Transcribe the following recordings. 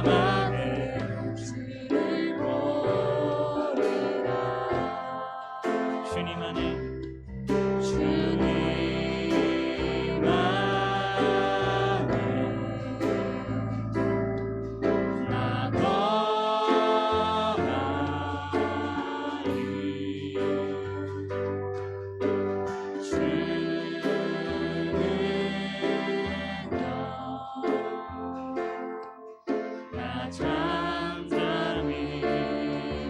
잠잠하게 주를 보리라. 주님 안에 주님 안에 나 거하리. 나 잠잠히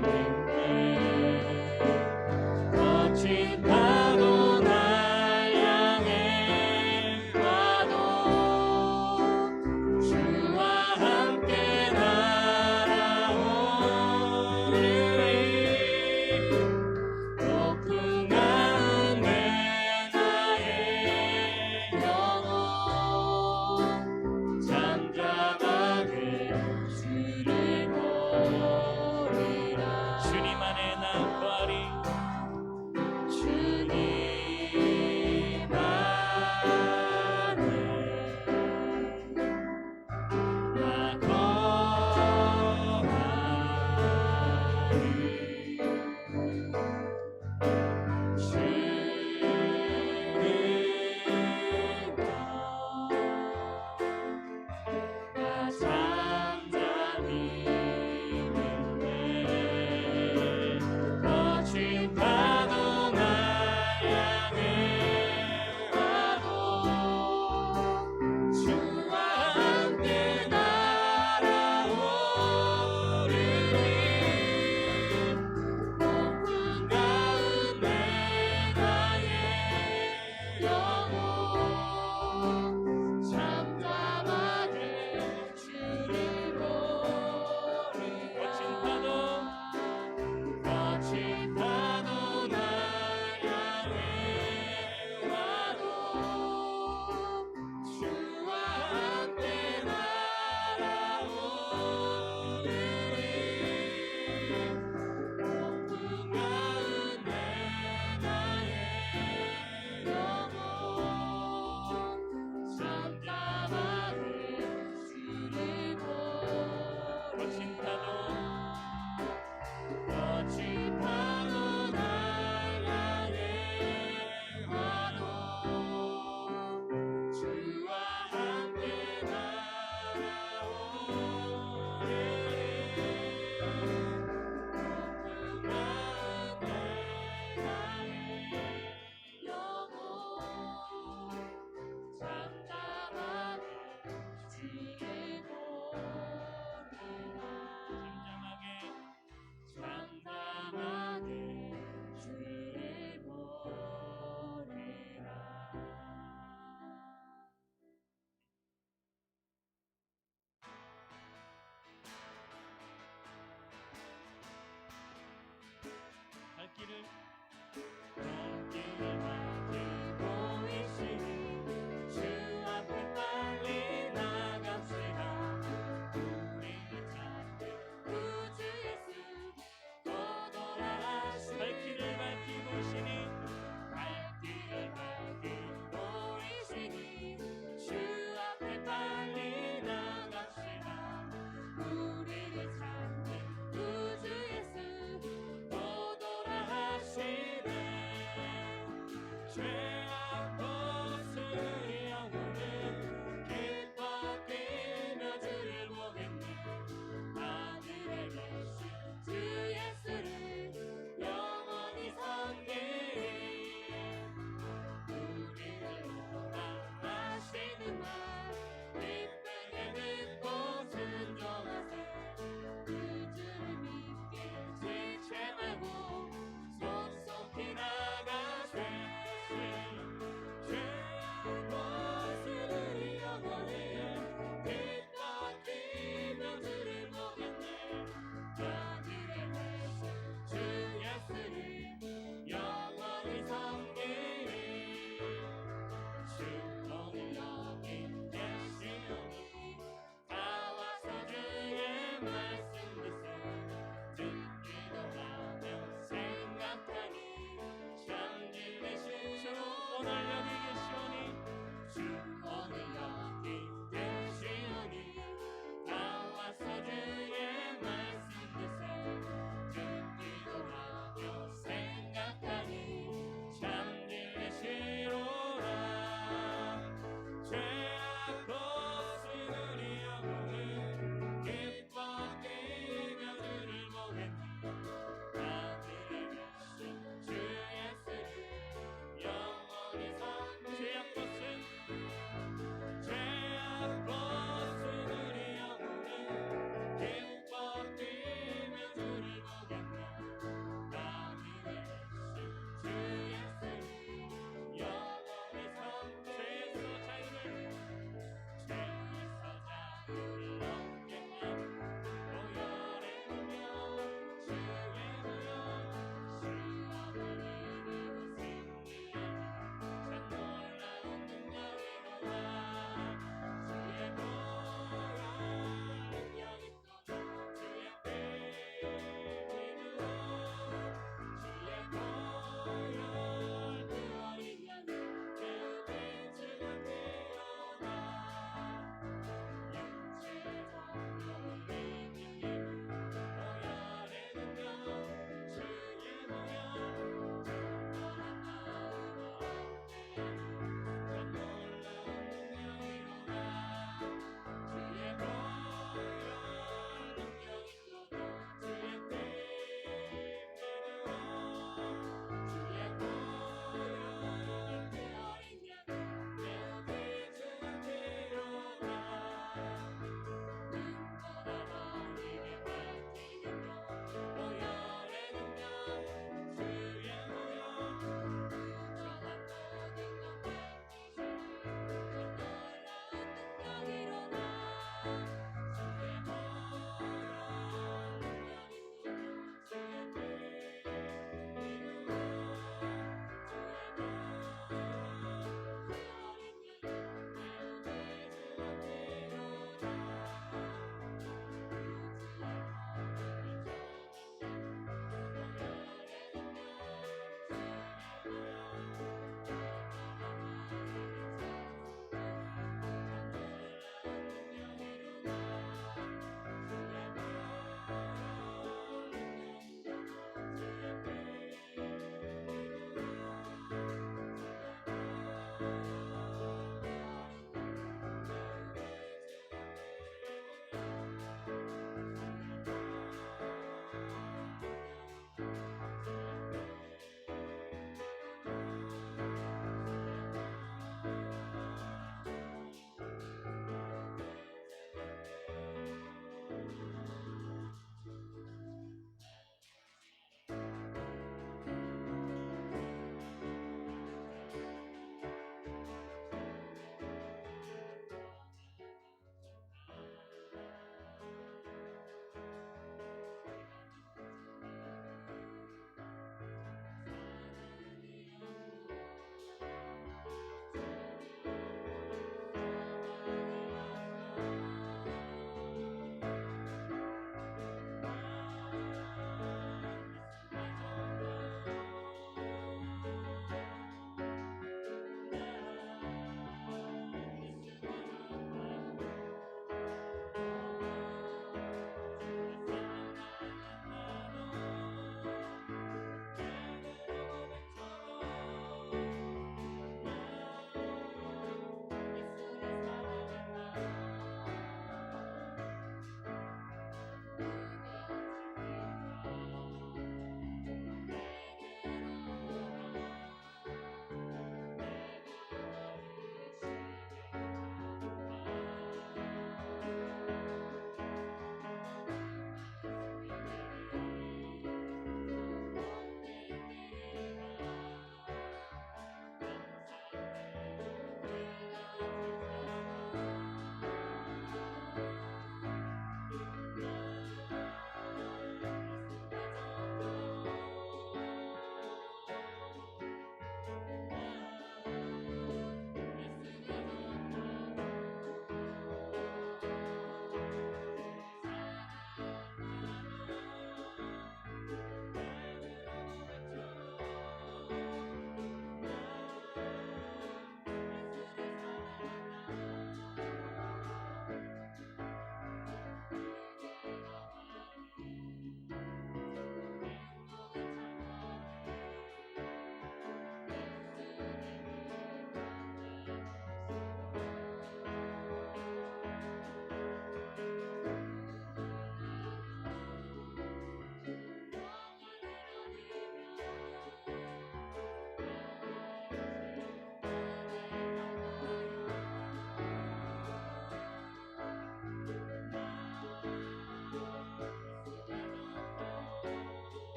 믿네. 거친 파도 날 향해 와도 주와 함께 날아오르리. 높은 가운데 나의 영혼 잠잠하게 주를 보리라. 주님 안에 나 거하리. 주님 안에 나 거하리. 나 잠잠히 믿네. 거친 파도 날 향해 와도 주와 함께 날아오르리. 높은 가운데 나의 영혼 잠잠하게 주를 보리라.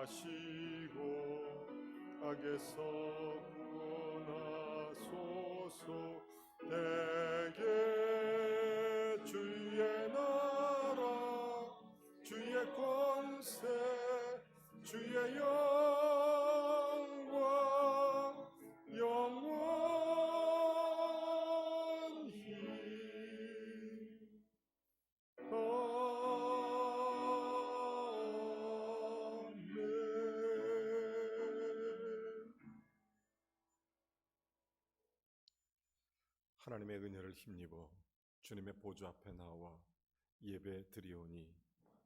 하시고 악에서 구원하소서. 내게 주의 나라 주의 권세 주의 영광 영원히 하나님의 은혜를 힘입어 주님의 보좌 앞에 나와 예배 드리오니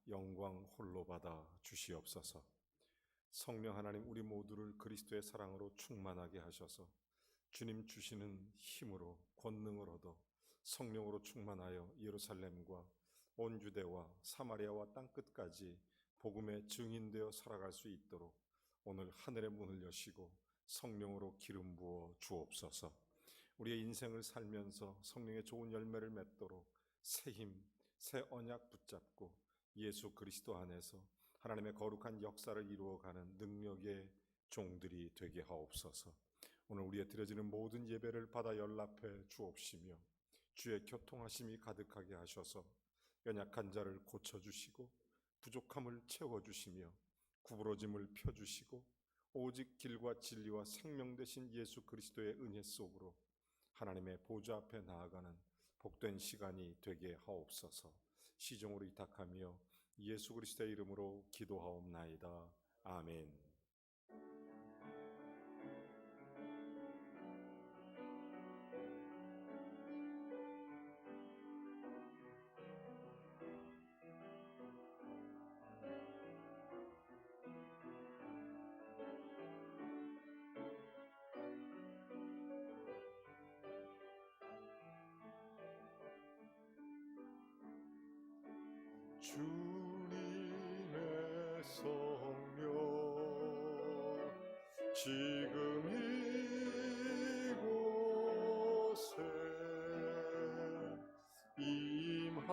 영광 홀로 받아 주시옵소서. 성령 하나님, 우리 모두를 그리스도의 사랑으로 충만하게 하셔서 주님 주시는 힘으로 권능을 얻어 성령으로 충만하여 예루살렘과 온 유대와 사마리아와 땅끝까지 복음의 증인되어 살아갈 수 있도록 오늘 하늘의 문을 여시고 성령으로 기름 부어 주옵소서. 우리의 인생을 살면서 성령의 좋은 열매를 맺도록 새 힘, 새 언약 붙잡고 예수 그리스도 안에서 하나님의 거룩한 역사를 이루어가는 능력의 종들이 되게 하옵소서. 오늘 우리의 드려지는 모든 예배를 받아 연락해 주옵시며 주의 교통하심이 가득하게 하셔서 연약한 자를 고쳐주시고 부족함을 채워주시며 구부러짐을 펴주시고 오직 길과 진리와 생명 되신 예수 그리스도의 은혜 속으로 하나님의 보좌 앞에 나아가는 복된 시간이 되게 하옵소서. 시종으로 위탁하며 예수 그리스도의 이름으로 기도하옵나이다. 아멘. 주님의 성령 지금 이곳에 임하소서.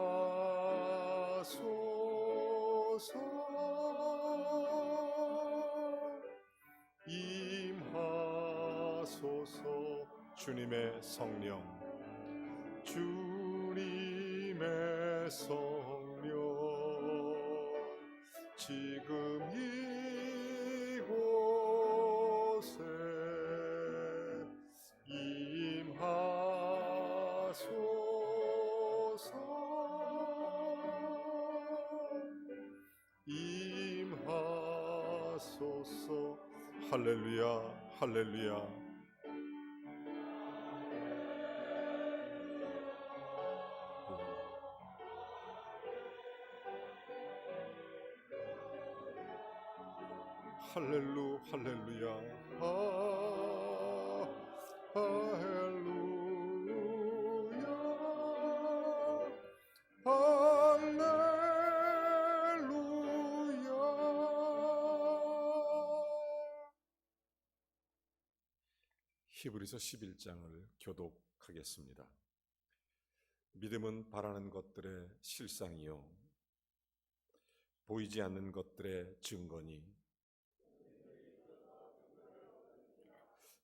임하소서. 주님의 성령, 주님의 성령 지금 이곳에 임하소서. 임하소서. 할렐루야, 할렐루야. 할렐루, 할렐루야. 할렐루야. 할렐루야. 히브리서 11장을 교독하겠습니다. 믿음은 바라는 것들의 실상이요 보이지 않는 것들의 증거니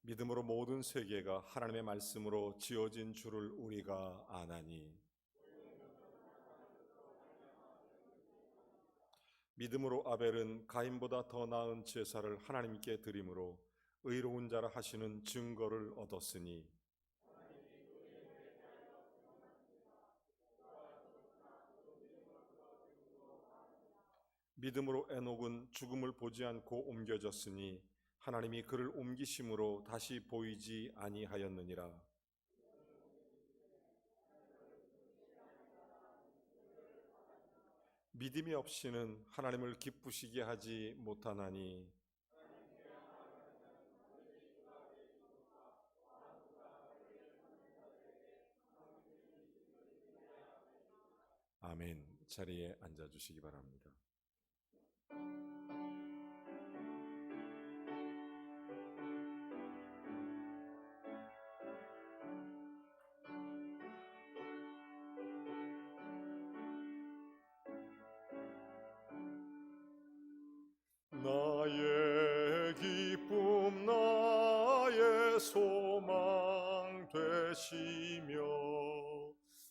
믿음으로 모든 세계가 하나님의 말씀으로 지어진 줄을 우리가 아나니 믿음으로 아벨은 가인보다 더 나은 제사를 하나님께 드림으로 의로운 자라 하시는 증거를 얻었으니 믿음으로 에녹은 죽음을 보지 않고 옮겨졌으니 하나님이 그를 옮기심으로 다시 보이지 아니하였느니라. 믿음이 없이는 하나님을 기쁘시게 하지 못하나니 아멘. 자리에 앉아주시기 바랍니다. 나의 소망 되시며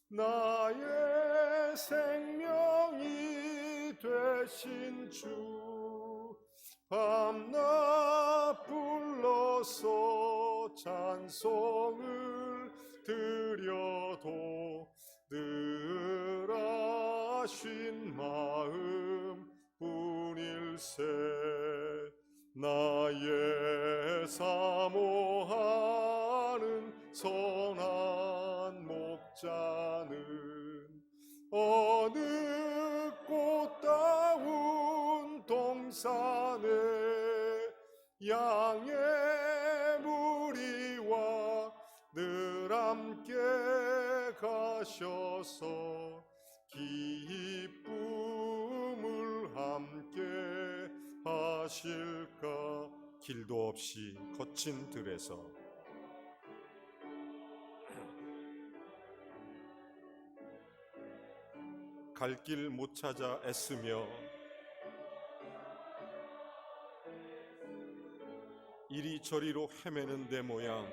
나의 생명이 되신 주 밤낮 불러서 찬송을 드려도 늘 아신 마음 뿐일세 나의 사모하는 선한 목자는 어느 꽃다운 동산에 양의 무리와 늘 함께 가셔서 기쁨을 함께 하실까 길도 없이 거친 들에서 갈 길 못 찾아 애쓰며 이리저리로 헤매는 내 모양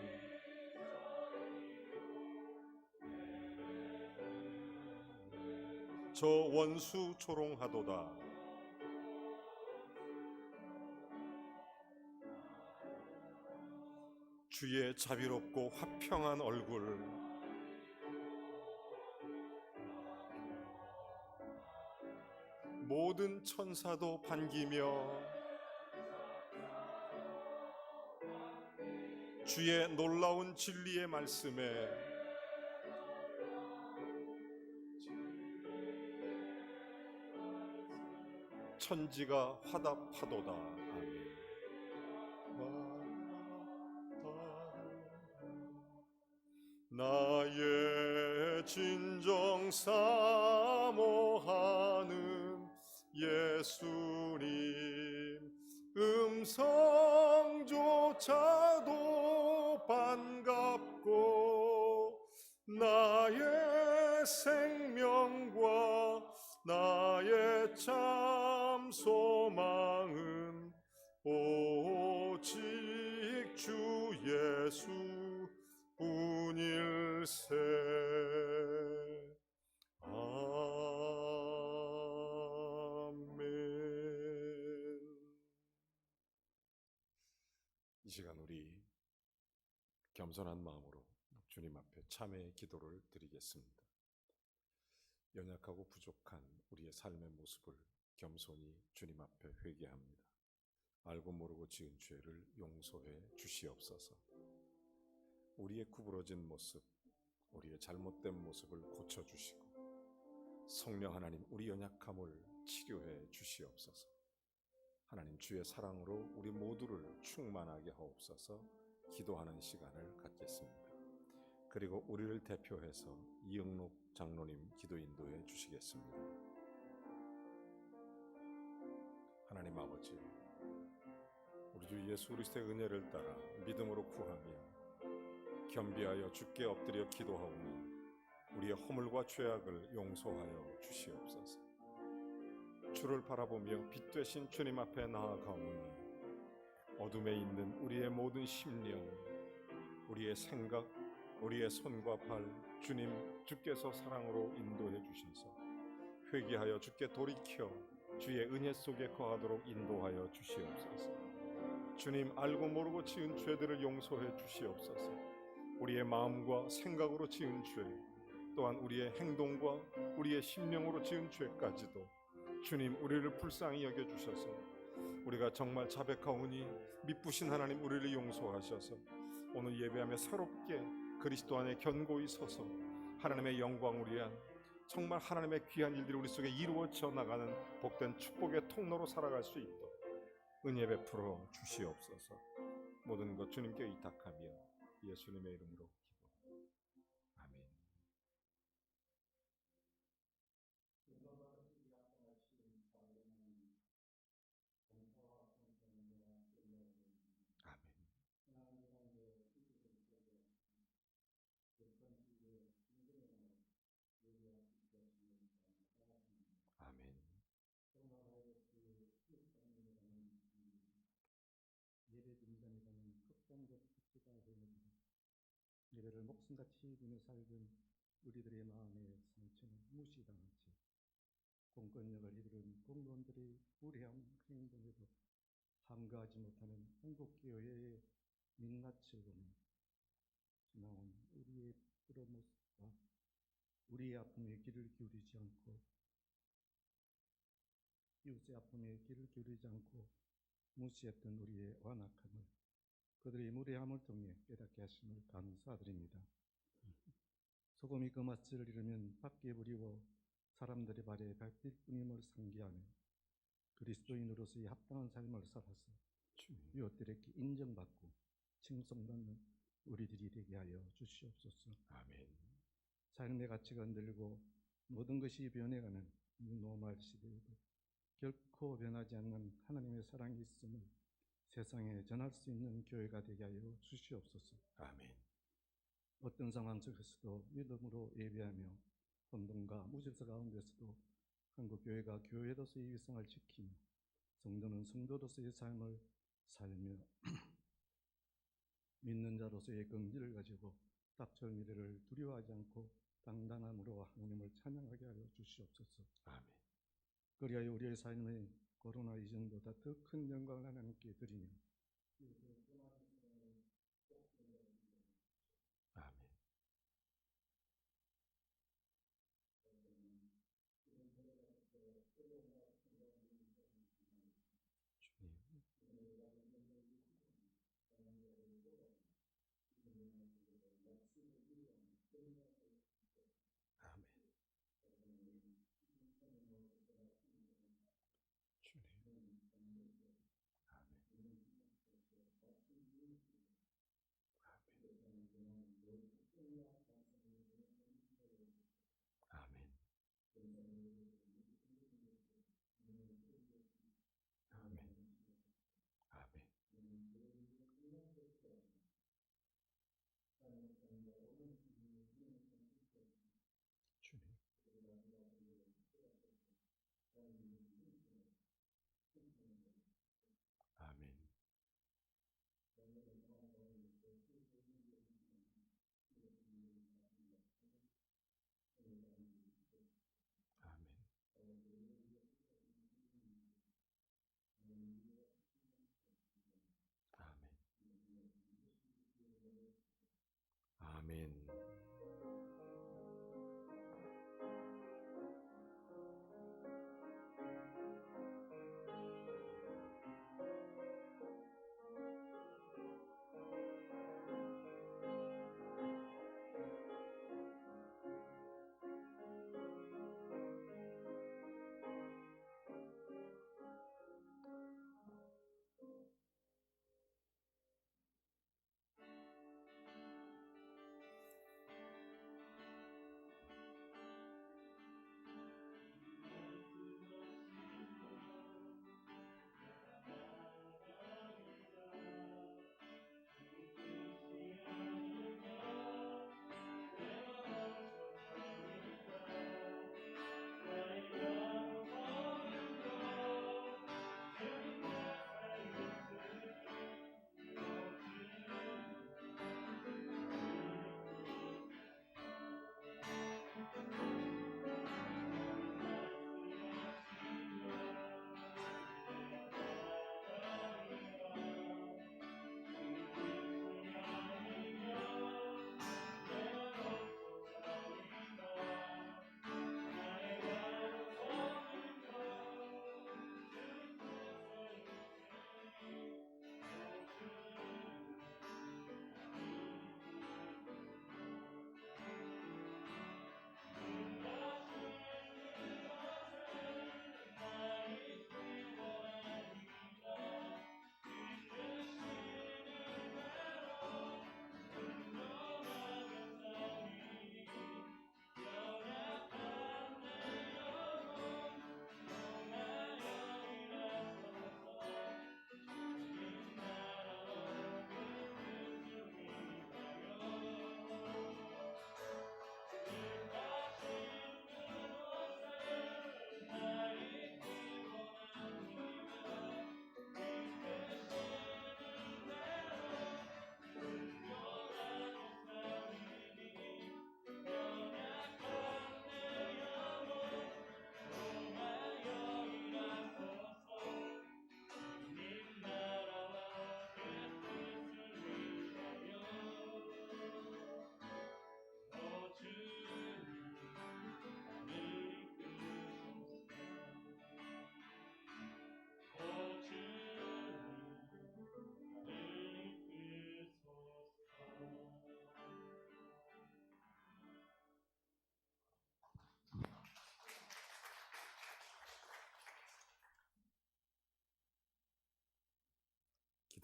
저 원수 조롱하도다 주의 자비롭고 화평한 얼굴 모든 천사도 반기며 주의 놀라운 진리의 말씀에 천지가 화답하도다. 아멘. 나의 진정 사모하는 예수님 음성조차도 반갑고 나의 생명과 나의 참 소망은 오직 주 예수 뿐일세. 아멘. 이 시간 우리 겸손한 마음으로 주님 앞에 참회의 기도를 드리겠습니다. 연약하고 부족한 우리의 삶의 모습을 겸손히 주님 앞에 회개합니다. 알고 모르고 지은 죄를 용서해 주시옵소서. 우리의 구부러진 모습, 우리의 잘못된 모습을 고쳐주시고 성령 하나님 우리 연약함을 치료해 주시옵소서. 하나님 주의 사랑으로 우리 모두를 충만하게 하옵소서. 기도하는 시간을 갖겠습니다. 그리고 우리를 대표해서 이영록 장로님 기도 인도해 주시겠습니다. 하나님 아버지, 우리 주 예수 그리스도의 은혜를 따라 믿음으로 구하며 겸비하여 주께 엎드려 기도하오니 우리의 허물과 죄악을 용서하여 주시옵소서. 주를 바라보며 빛 되신 주님 앞에 나아가오니 어둠에 있는 우리의 모든 심령, 우리의 생각, 우리의 손과 발, 주께서 사랑으로 인도해 주셔서 회개하여 주께 돌이켜 주의 은혜 속에 거하도록 인도하여 주시옵소서. 주님, 알고 모르고 지은 죄들을 용서해 주시옵소서. 우리의 마음과 생각으로 지은 죄, 또한 우리의 행동과 우리의 심령으로 지은 죄까지도 주님 우리를 불쌍히 여겨주셔서 우리가 정말 자백하오니 미쁘신 하나님 우리를 용서하셔서 오늘 예배하며 새롭게 그리스도 안에 견고히 서서 하나님의 영광을 위한 정말 하나님의 귀한 일들이 우리 속에 이루어져 나가는 복된 축복의 통로로 살아갈 수 있도록 은혜 베풀어 주시옵소서. 모든 것 주님께 의탁하며 예수님의 이름으로 기도. 아멘. 아멘. 예배 등반에서는 특정적 특수가 되는 예배를 목숨같이 여기며 살던 우리들의 마음의 상처는 무시당하지. 공권력을 이루는 공무원들의 무례한 행동에도 함가하지 못하는 한국교회의 민낯을 보며 지나온 우리의 부러모습과 우리의 아픔에 귀를 기울이지 않고 이웃의 아픔에 귀를 기울이지 않고 무시했던 우리의 완악함을 그들의 무례함을 통해 깨닫게 하심을 감사드립니다. 소금이 그 맛을 잃으면 밖에 부리워 사람들의 발에 밟힐 뿐임을 상기하며 그리스도인으로서의 합당한 삶을 살아서 이웃들에게 인정받고 칭송받는 우리들이 되게 하여 주시옵소서. 아멘. 삶의 가치가 흔들리고 모든 것이 변해가는 이 노말 시대에도 결코 변하지 않는 하나님의 사랑이 있음을 세상에 전할 수 있는 교회가 되게 하여 주시옵소서. 아멘. 어떤 상황 속에서도 믿음으로 예배하며 혼돈과 무질서 가운데서도 한국 교회가 교회로서의 위상을 지키며 성도는 성도로서의 삶을 살며 믿는 자로서의 긍지를 가지고 닥쳐올 미래를 두려워하지 않고 당당함으로 하나님을 찬양하게 하여 주시옵소서. 아멘. 그리하여 우리의 삶의 코로나 이전보다 더 큰 영광을 하나님께 드리며 아멘. 주님. 아멘. 주님. 아멘.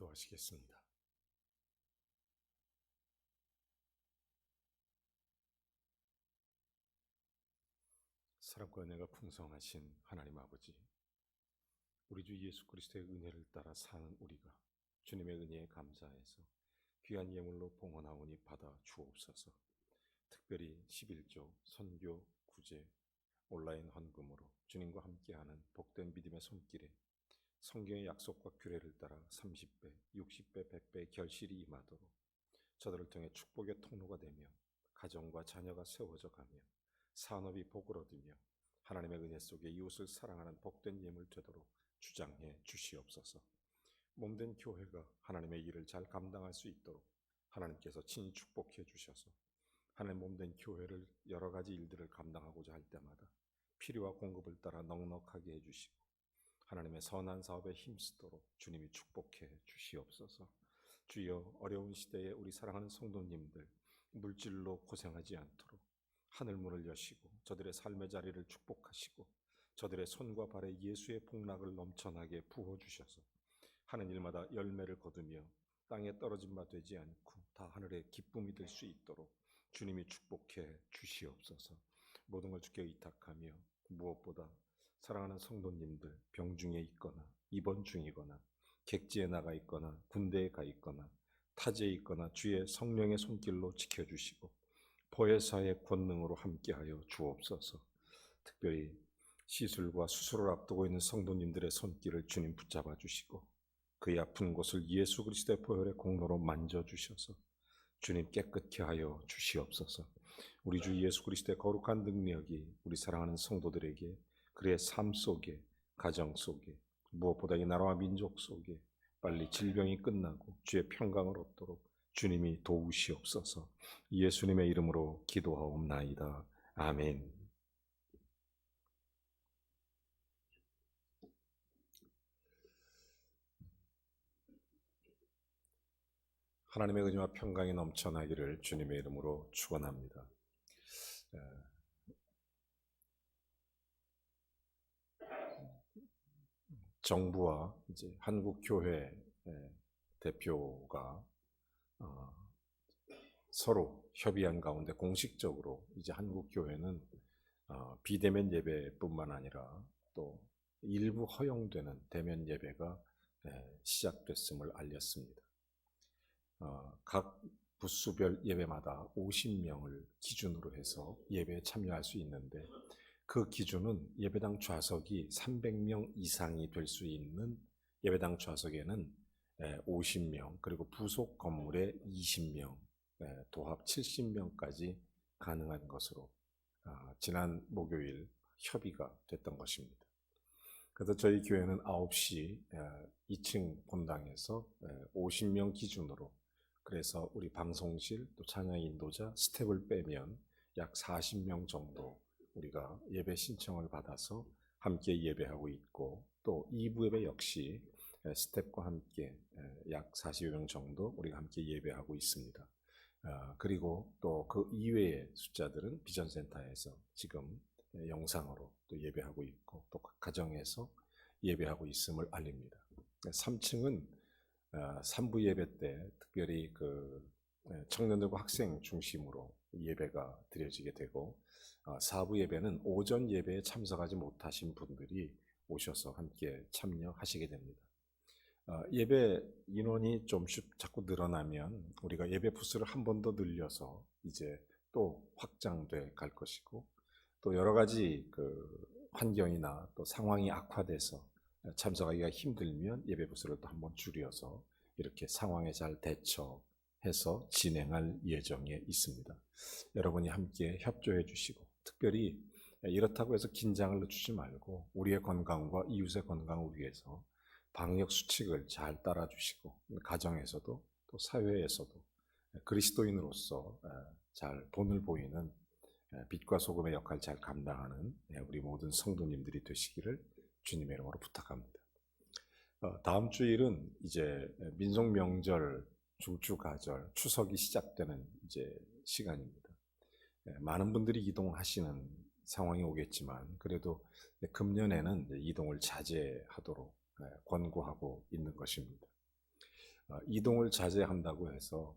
기도하시겠습니다. 사랑과 은혜가 풍성하신 하나님 아버지, 우리 주 예수 그리스도의 은혜를 따라 사는 우리가 주님의 은혜에 감사해서 귀한 예물로 봉헌하오니 받아 주옵소서. 특별히 11조 선교 구제 온라인 헌금으로 주님과 함께하는 복된 믿음의 손길에 성경의 약속과 규례를 따라 30배, 60배, 100배의 결실이 임하도록 저들을 통해 축복의 통로가 되며 가정과 자녀가 세워져 가며 산업이 복을 얻으며 하나님의 은혜 속에 이웃을 사랑하는 복된 예물 되도록 주장해 주시옵소서. 몸된 교회가 하나님의 일을 잘 감당할 수 있도록 하나님께서 친히 축복해 주셔서 하나님 몸된 교회를 여러 가지 일들을 감당하고자 할 때마다 필요와 공급을 따라 넉넉하게 해주시고 하나님의 선한 사업에 힘쓰도록 주님이 축복해 주시옵소서. 주여, 어려운 시대에 우리 사랑하는 성도님들 물질로 고생하지 않도록 하늘문을 여시고 저들의 삶의 자리를 축복하시고 저들의 손과 발에 예수의 복락을 넘쳐나게 부어주셔서 하는 일마다 열매를 거두며 땅에 떨어진 바 되지 않고 다 하늘의 기쁨이 될 수 있도록 주님이 축복해 주시옵소서. 모든 걸 주께 의탁하며 무엇보다 사랑하는 성도님들 병중에 있거나 입원 중이거나 객지에 나가 있거나 군대에 가 있거나 타지에 있거나 주의 성령의 손길로 지켜주시고 보혜사의 권능으로 함께하여 주옵소서. 특별히 시술과 수술을 앞두고 있는 성도님들의 손길을 주님 붙잡아 주시고 그의 아픈 곳을 예수 그리스도의 보혈의 공로로 만져주셔서 주님 깨끗게 하여 주시옵소서. 우리 주 예수 그리스도의 거룩한 능력이 우리 사랑하는 성도들에게 그의 삶 속에, 가정 속에, 무엇보다 이 나라와 민족 속에 빨리 질병이 끝나고 주의 평강을 얻도록 주님이 도우시옵소서. 예수님의 이름으로 기도하옵나이다. 아멘. 하나님의 은혜와 평강이 넘쳐나기를 주님의 이름으로 축원합니다. 정부와 이제 한국 교회 대표가 서로 협의한 가운데 공식적으로 이제 한국 교회는 비대면 예배뿐만 아니라 또 일부 허용되는 대면 예배가 시작됐음을 알렸습니다. 각 부수별 예배마다 50명을 기준으로 해서 예배에 참여할 수 있는데 그 기준은 예배당 좌석이 300명 이상이 될 수 있는 예배당 좌석에는 50명, 그리고 부속 건물에 20명, 도합 70명까지 가능한 것으로 지난 목요일 협의가 됐던 것입니다. 그래서 저희 교회는 9시 2층 본당에서 50명 기준으로, 그래서 우리 방송실 또 찬양 인도자 스텝을 빼면 약 40명 정도 우리가 예배 신청을 받아서 함께 예배하고 있고, 또 2부 예배 역시 스텝과 함께 약 40명 정도 우리가 함께 예배하고 있습니다. 그리고 또 그 이외의 숫자들은 비전센터에서 지금 영상으로 또 예배하고 있고 또 가정에서 예배하고 있음을 알립니다. 3층은 3부 예배 때 특별히 그 청년들과 학생 중심으로 예배가 드려지게 되고 4부 예배는 오전 예배에 참석하지 못하신 분들이 오셔서 함께 참여하시게 됩니다. 예배 인원이 좀씩 자꾸 늘어나면 우리가 예배 부스를 한 번 더 늘려서 이제 또 확장돼 갈 것이고, 또 여러 가지 그 환경이나 또 상황이 악화돼서 참석하기가 힘들면 예배 부스를 또 한 번 줄여서 이렇게 상황에 잘 대처해서 진행할 예정에 있습니다. 여러분이 함께 협조해 주시고, 특별히 이렇다고 해서 긴장을 늦추지 말고 우리의 건강과 이웃의 건강을 위해서 방역 수칙을 잘 따라주시고, 가정에서도 또 사회에서도 그리스도인으로서 잘 본을 보이는 빛과 소금의 역할을 잘 감당하는 우리 모든 성도님들이 되시기를 주님의 이름으로 부탁합니다. 다음 주일은 이제 민속 명절, 중추가절, 추석이 시작되는 이제 시간입니다. 많은 분들이 이동하시는 상황이 오겠지만 그래도 금년에는 이동을 자제하도록 권고하고 있는 것입니다. 이동을 자제한다고 해서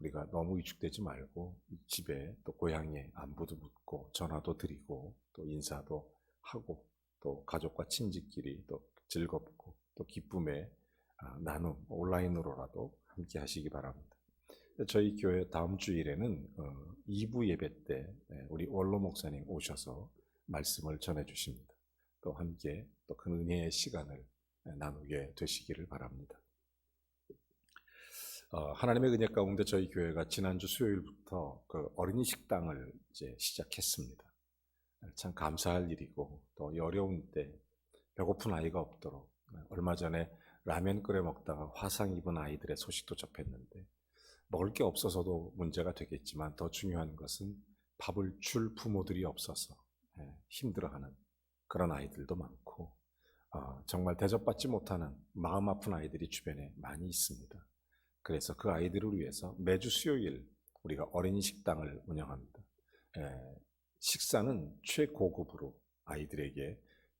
우리가 너무 위축되지 말고 집에 또 고향에 안부도 묻고 전화도 드리고 또 인사도 하고 또 가족과 친지끼리 또 즐겁고 또 기쁨의 나눔 온라인으로라도 함께 하시기 바랍니다. 저희 교회 다음 주일에는 2부 예배 때 우리 원로 목사님 오셔서 말씀을 전해 주십니다. 또 함께 또 그 은혜의 시간을 나누게 되시기를 바랍니다. 하나님의 은혜 가운데 저희 교회가 지난주 수요일부터 그 어린이 식당을 이제 시작했습니다. 참 감사할 일이고 또 어려운 때 배고픈 아이가 없도록 얼마 전에 라면 끓여 먹다가 화상 입은 아이들의 소식도 접했는데 먹을 게 없어서도 문제가 되겠지만 더 중요한 것은 밥을 줄 부모들이 없어서 힘들어하는 그런 아이들도 많고 정말 대접받지 못하는 마음 아픈 아이들이 주변에 많이 있습니다. 그래서 그 아이들을 위해서 매주 수요일 우리가 어린이 식당을 운영합니다. 식사는 최고급으로 아이들에게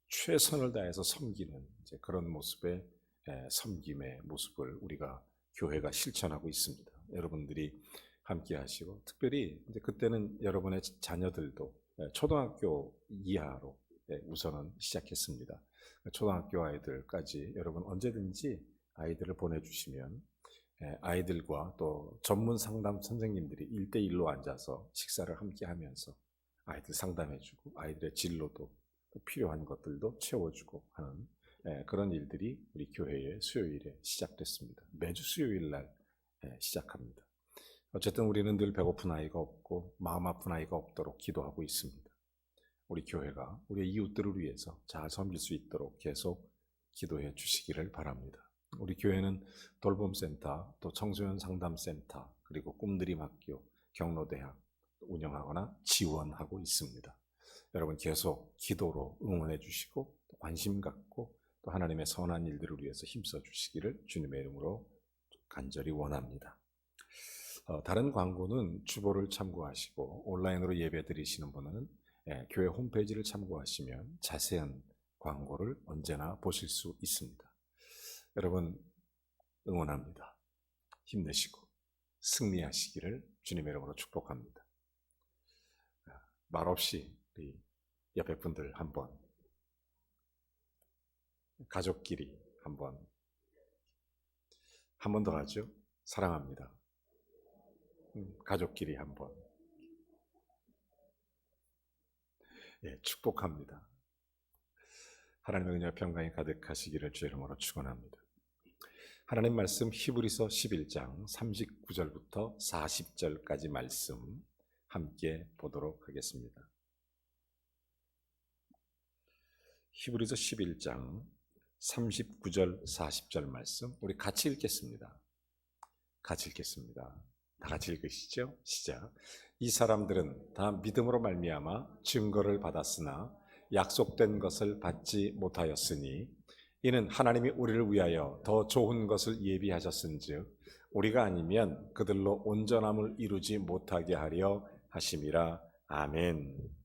최선을 다해서 섬기는 이제 그런 모습의 섬김의 모습을 우리가 교회가 실천하고 있습니다. 여러분들이 함께 하시고 특별히 이제 그때는 여러분의 자녀들도 초등학교 이하로 우선은 시작했습니다. 초등학교 아이들까지 여러분 언제든지 아이들을 보내주시면 아이들과 또 전문 상담 선생님들이 1대1로 앉아서 식사를 함께 하면서 아이들 상담해주고 아이들의 진로도 필요한 것들도 채워주고 하는 그런 일들이 우리 교회의 수요일에 시작됐습니다. 매주 수요일 날 시작합니다. 어쨌든 우리는 늘 배고픈 아이가 없고 마음 아픈 아이가 없도록 기도하고 있습니다. 우리 교회가 우리 이웃들을 위해서 잘 섬길 수 있도록 계속 기도해 주시기를 바랍니다. 우리 교회는 돌봄센터, 또 청소년 상담센터, 그리고 꿈드림 학교, 경로대학 운영하거나 지원하고 있습니다. 여러분 계속 기도로 응원해 주시고 관심 갖고 또 하나님의 선한 일들을 위해서 힘써 주시기를 주님의 이름으로 간절히 원합니다. 다른 광고는 주보를 참고하시고 온라인으로 예배 드리시는 분은 교회 홈페이지를 참고하시면 자세한 광고를 언제나 보실 수 있습니다. 여러분 응원합니다. 힘내시고 승리하시기를 주님의 이름으로 축복합니다. 말없이 우리 옆에 분들 한번 가족끼리 한 번 더 하죠. 사랑합니다. 가족끼리 한번 축복합니다. 하나님의 은혜와 평강이 가득하시기를 주의 이름으로 축원합니다. 하나님 말씀 히브리서 11장 39절부터 40절까지 말씀 함께 보도록 하겠습니다. 히브리서 11장 39절 40절 말씀 우리 같이 읽겠습니다. 같이 읽겠습니다. 다 같이 읽으시죠? 시작. 이 사람들은 다 믿음으로 말미암아 증거를 받았으나 약속된 것을 받지 못하였으니 이는 하나님이 우리를 위하여 더 좋은 것을 예비하셨은즉 우리가 아니면 그들로 온전함을 이루지 못하게 하려 하심이라. 아멘.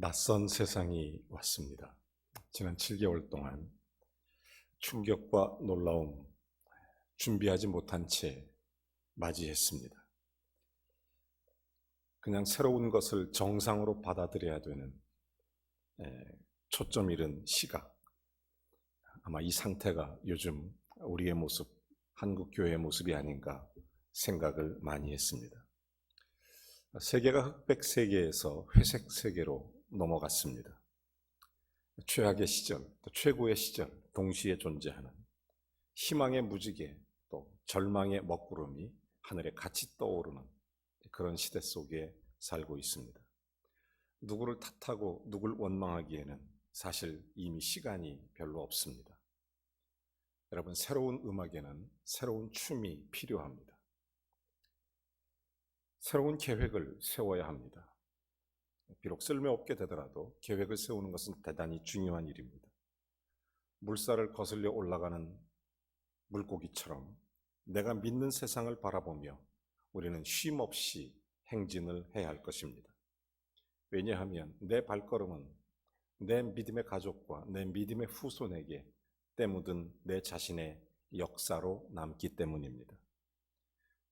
낯선 세상이 왔습니다. 지난 7개월 동안 충격과 놀라움, 준비하지 못한 채 맞이했습니다. 그냥 새로운 것을 정상으로 받아들여야 되는 초점 잃은 시각, 아마 이 상태가 요즘 우리의 모습, 한국 교회의 모습이 아닌가 생각을 많이 했습니다. 세계가 흑백 세계에서 회색 세계로 넘어갔습니다. 최악의 시절, 또 최고의 시절 동시에 존재하는 희망의 무지개, 또 절망의 먹구름이 하늘에 같이 떠오르는 그런 시대 속에 살고 있습니다. 누구를 탓하고 누굴 원망하기에는 사실 이미 시간이 별로 없습니다. 여러분, 새로운 음악에는 새로운 춤이 필요합니다. 새로운 계획을 세워야 합니다. 비록 쓸모없게 되더라도 계획을 세우는 것은 대단히 중요한 일입니다. 물살을 거슬려 올라가는 물고기처럼 내가 믿는 세상을 바라보며 우리는 쉼없이 행진을 해야 할 것입니다. 왜냐하면 내 발걸음은 내 믿음의 가족과 내 믿음의 후손에게 때묻은 내 자신의 역사로 남기 때문입니다.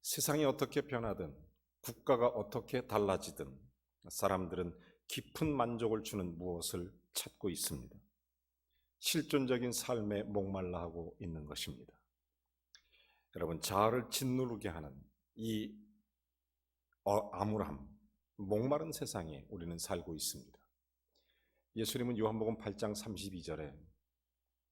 세상이 어떻게 변하든 국가가 어떻게 달라지든 사람들은 깊은 만족을 주는 무엇을 찾고 있습니다. 실존적인 삶에 목말라 하고 있는 것입니다. 여러분, 자아를 짓누르게 하는 이 암울함, 목마른 세상에 우리는 살고 있습니다. 예수님은 요한복음 8장 32절에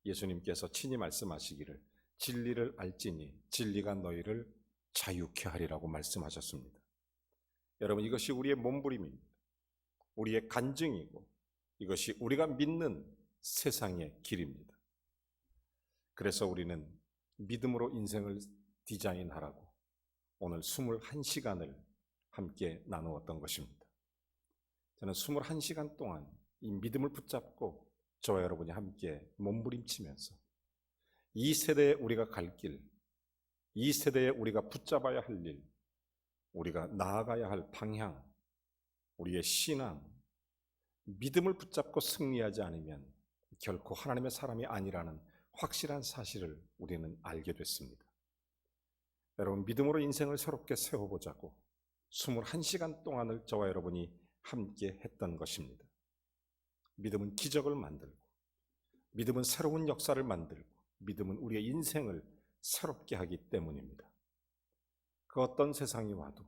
예수님께서 친히 말씀하시기를 진리를 알지니 진리가 너희를 자유케 하리라고 말씀하셨습니다. 여러분, 이것이 우리의 몸부림입니다. 우리의 간증이고 이것이 우리가 믿는 세상의 길입니다. 그래서 우리는 믿음으로 인생을 디자인하라고 오늘 21시간을 함께 나누었던 것입니다. 저는 21시간 동안 이 믿음을 붙잡고 저와 여러분이 함께 몸부림치면서 이 세대에 우리가 갈 길, 이 세대에 우리가 붙잡아야 할 일, 우리가 나아가야 할 방향, 우리의 신앙, 믿음을 붙잡고 승리하지 않으면 결코 하나님의 사람이 아니라는 확실한 사실을 우리는 알게 됐습니다. 여러분, 믿음으로 인생을 새롭게 세워보자고 21시간 동안을 저와 여러분이 함께 했던 것입니다. 믿음은 기적을 만들고, 믿음은 새로운 역사를 만들고, 믿음은 우리의 인생을 새롭게 하기 때문입니다. 그 어떤 세상이 와도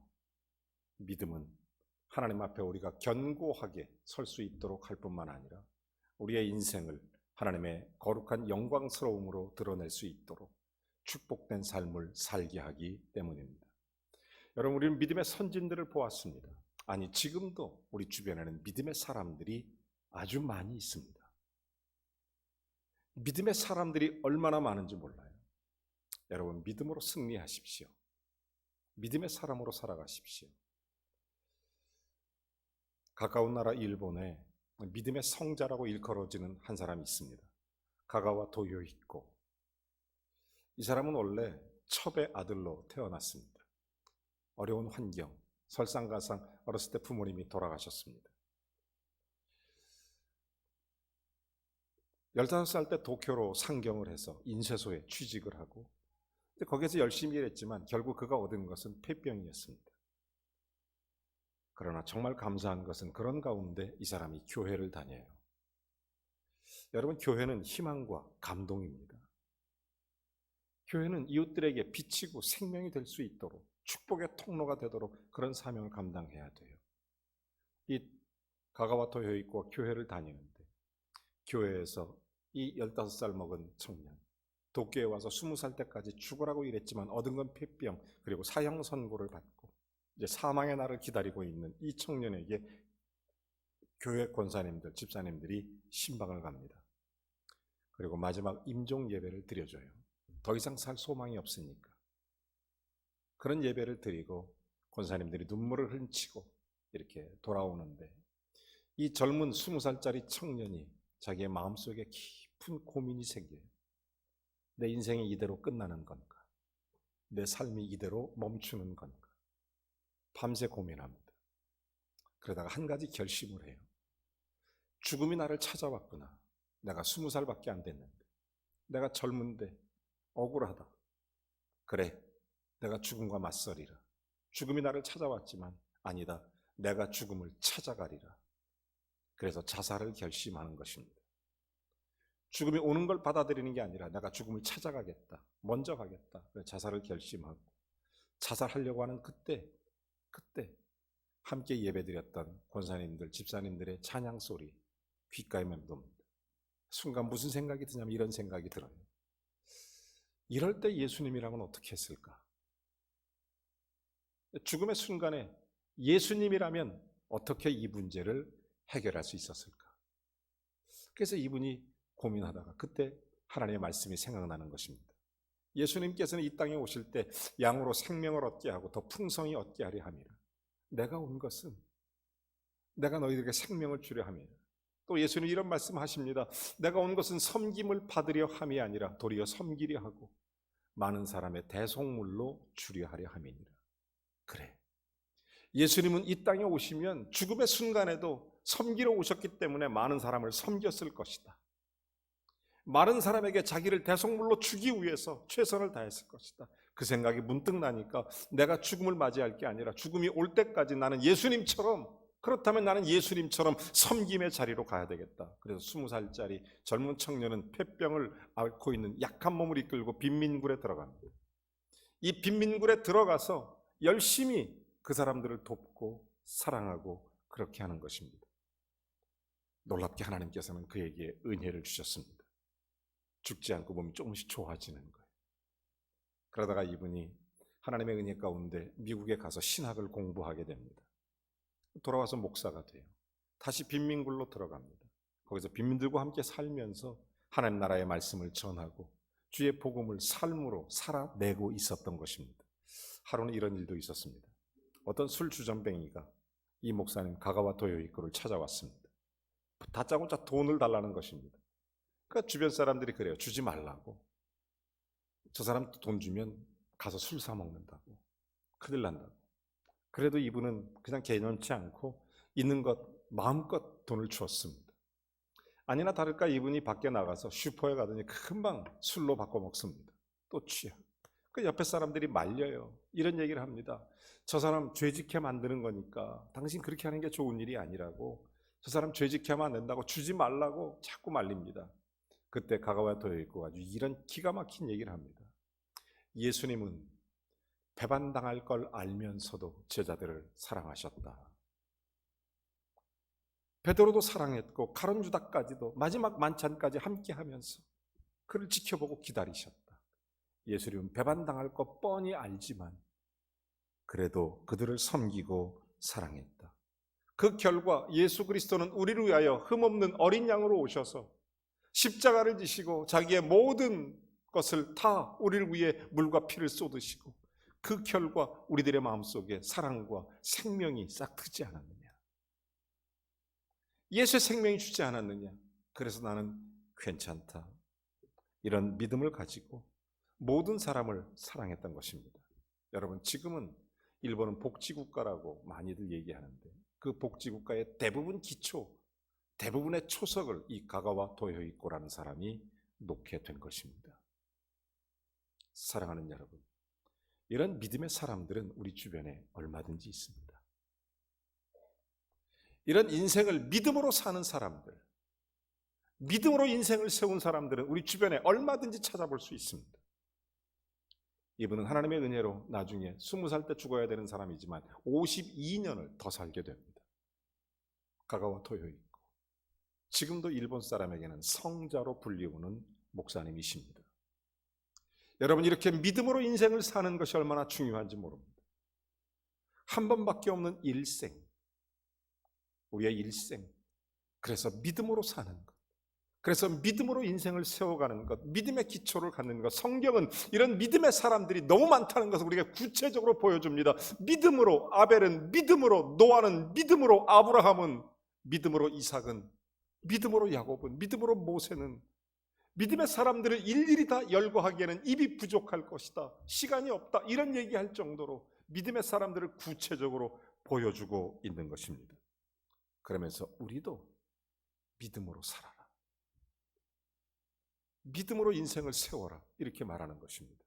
믿음은 하나님 앞에 우리가 견고하게 설 수 있도록 할 뿐만 아니라 우리의 인생을 하나님의 거룩한 영광스러움으로 드러낼 수 있도록 축복된 삶을 살게 하기 때문입니다. 여러분, 우리는 믿음의 선진들을 보았습니다. 아니, 지금도 우리 주변에는 믿음의 사람들이 아주 많이 있습니다. 믿음의 사람들이 얼마나 많은지 몰라요. 여러분, 믿음으로 승리하십시오. 믿음의 사람으로 살아가십시오. 가까운 나라 일본에 믿음의 성자라고 일컬어지는 한 사람이 있습니다. 가가와 도요히코. 이 사람은 원래 첩의 아들로 태어났습니다. 어려운 환경, 설상가상 어렸을 때 부모님이 돌아가셨습니다. 15살 때 도쿄로 상경을 해서 인쇄소에 취직을 하고 거기에서 열심히 일했지만 결국 그가 얻은 것은 폐병이었습니다. 그러나 정말 감사한 것은 그런 가운데 이 사람이 교회를 다녀요. 여러분, 교회는 희망과 감동입니다. 교회는 이웃들에게 빛이고 생명이 될 수 있도록 축복의 통로가 되도록 그런 사명을 감당해야 돼요. 이 가가와 도요히코가 교회를 다니는데 교회에서 이 15살 먹은 청년, 도쿄에 와서 20살 때까지 죽으라고 일했지만 얻은 건 폐병, 그리고 사형 선고를 받고 이제 사망의 날을 기다리고 있는 이 청년에게 교회 권사님들, 집사님들이 신방을 갑니다. 그리고 마지막 임종 예배를 드려줘요. 더 이상 살 소망이 없으니까. 그런 예배를 드리고 권사님들이 눈물을 훔치고 이렇게 돌아오는데 이 젊은 20살짜리 청년이 자기의 마음속에 깊은 고민이 생겨요. 내 인생이 이대로 끝나는 건가? 내 삶이 이대로 멈추는 건가? 밤새 고민합니다. 그러다가 한 가지 결심을 해요. 죽음이 나를 찾아왔구나. 내가 20살밖에 안 됐는데, 내가 젊은데 억울하다. 그래, 내가 죽음과 맞서리라. 죽음이 나를 찾아왔지만 아니다, 내가 죽음을 찾아가리라. 그래서 자살을 결심하는 것입니다. 죽음이 오는 걸 받아들이는 게 아니라 내가 죽음을 찾아가겠다, 먼저 가겠다. 그래서 자살을 결심하고 자살하려고 하는 그때 함께 예배드렸던 권사님들, 집사님들의 찬양 소리 귓가에 맴돕니다. 순간 무슨 생각이 드냐면 이런 생각이 들어요. 이럴 때 예수님이라면 어떻게 했을까? 죽음의 순간에 예수님이라면 어떻게 이 문제를 해결할 수 있었을까? 그래서 이분이 고민하다가 그때 하나님의 말씀이 생각나는 것입니다. 예수님께서는 이 땅에 오실 때 양으로 생명을 얻게 하고 더 풍성히 얻게 하려 함이라. 내가 온 것은 내가 너희들에게 생명을 주려 함이라. 또 예수님 이런 말씀하십니다. 내가 온 것은 섬김을 받으려 함이 아니라 도리어 섬기려 하고 많은 사람의 대속물로 주려 하려 함이니라. 그래, 예수님은 이 땅에 오시면 죽음의 순간에도 섬기러 오셨기 때문에 많은 사람을 섬겼을 것이다. 많은 사람에게 자기를 대속물로 주기 위해서 최선을 다했을 것이다. 그 생각이 문득 나니까 내가 죽음을 맞이할 게 아니라 죽음이 올 때까지 나는 예수님처럼, 그렇다면 나는 예수님처럼 섬김의 자리로 가야 되겠다. 그래서 20살짜리 젊은 청년은 폐병을 앓고 있는 약한 몸을 이끌고 빈민굴에 들어갑니다. 이 빈민굴에 들어가서 열심히 그 사람들을 돕고 사랑하고 그렇게 하는 것입니다. 놀랍게 하나님께서는 그에게 은혜를 주셨습니다. 죽지 않고 몸이 조금씩 좋아지는 거예요. 그러다가 이분이 하나님의 은혜 가운데 미국에 가서 신학을 공부하게 됩니다. 돌아와서 목사가 돼요. 다시 빈민굴로 들어갑니다. 거기서 빈민들과 함께 살면서 하나님 나라의 말씀을 전하고 주의 복음을 삶으로 살아내고 있었던 것입니다. 하루는 이런 일도 있었습니다. 어떤 술 주전뱅이가 이 목사님 가가와 도요이코를 찾아왔습니다. 다짜고짜 돈을 달라는 것입니다. 그러니까 주변 사람들이 그래요. 주지 말라고. 저 사람 돈 주면 가서 술 사 먹는다고. 큰일 난다고. 그래도 이분은 그냥 개념치 않고 있는 것 마음껏 돈을 주었습니다. 아니나 다를까 이분이 밖에 나가서 슈퍼에 가더니 금방 술로 바꿔 먹습니다. 또 취해. 그 옆에 사람들이 말려요. 이런 얘기를 합니다. 저 사람 죄짓게 만드는 거니까 당신 그렇게 하는 게 좋은 일이 아니라고. 저 사람 죄짓게 하면 안 된다고, 주지 말라고 자꾸 말립니다. 그때 가가와 도요이코가 아주 이런 기가 막힌 얘기를 합니다. 예수님은 배반당할 걸 알면서도 제자들을 사랑하셨다. 베드로도 사랑했고 가룟 유다까지도 마지막 만찬까지 함께하면서 그를 지켜보고 기다리셨다. 예수님은 배반당할 것 뻔히 알지만 그래도 그들을 섬기고 사랑했다. 그 결과 예수 그리스도는 우리를 위하여 흠없는 어린 양으로 오셔서 십자가를 지시고 자기의 모든 것을 다 우리를 위해 물과 피를 쏟으시고 그 결과 우리들의 마음속에 사랑과 생명이 싹 트지 않았느냐? 예수의 생명이 주지 않았느냐? 그래서 나는 괜찮다. 이런 믿음을 가지고 모든 사람을 사랑했던 것입니다. 여러분, 지금은 일본은 복지국가라고 많이들 얘기하는데 그 복지국가의 대부분 기초, 대부분의 초석을 이 가가와 도요이코라는 사람이 놓게 된 것입니다. 사랑하는 여러분, 이런 믿음의 사람들은 우리 주변에 얼마든지 있습니다. 이런 인생을 믿음으로 사는 사람들, 믿음으로 인생을 세운 사람들은 우리 주변에 얼마든지 찾아볼 수 있습니다. 이분은 하나님의 은혜로 나중에 20살 때 죽어야 되는 사람이지만 52년을 더 살게 됩니다. 가가와 도요이코. 지금도 일본 사람에게는 성자로 불리우는 목사님이십니다. 여러분, 이렇게 믿음으로 인생을 사는 것이 얼마나 중요한지 모릅니다. 한 번밖에 없는 일생, 우리의 일생. 그래서 믿음으로 사는 것, 그래서 믿음으로 인생을 세워가는 것, 믿음의 기초를 갖는 것. 성경은 이런 믿음의 사람들이 너무 많다는 것을 우리가 구체적으로 보여줍니다. 믿음으로 아벨은, 믿음으로 노아는, 믿음으로 아브라함은, 믿음으로 이삭은, 믿음으로 야곱은, 믿음으로 모세는. 믿음의 사람들을 일일이 다 열거하기에는 입이 부족할 것이다, 시간이 없다, 이런 얘기할 정도로 믿음의 사람들을 구체적으로 보여주고 있는 것입니다. 그러면서 우리도 믿음으로 살아라. 믿음으로 인생을 세워라. 이렇게 말하는 것입니다.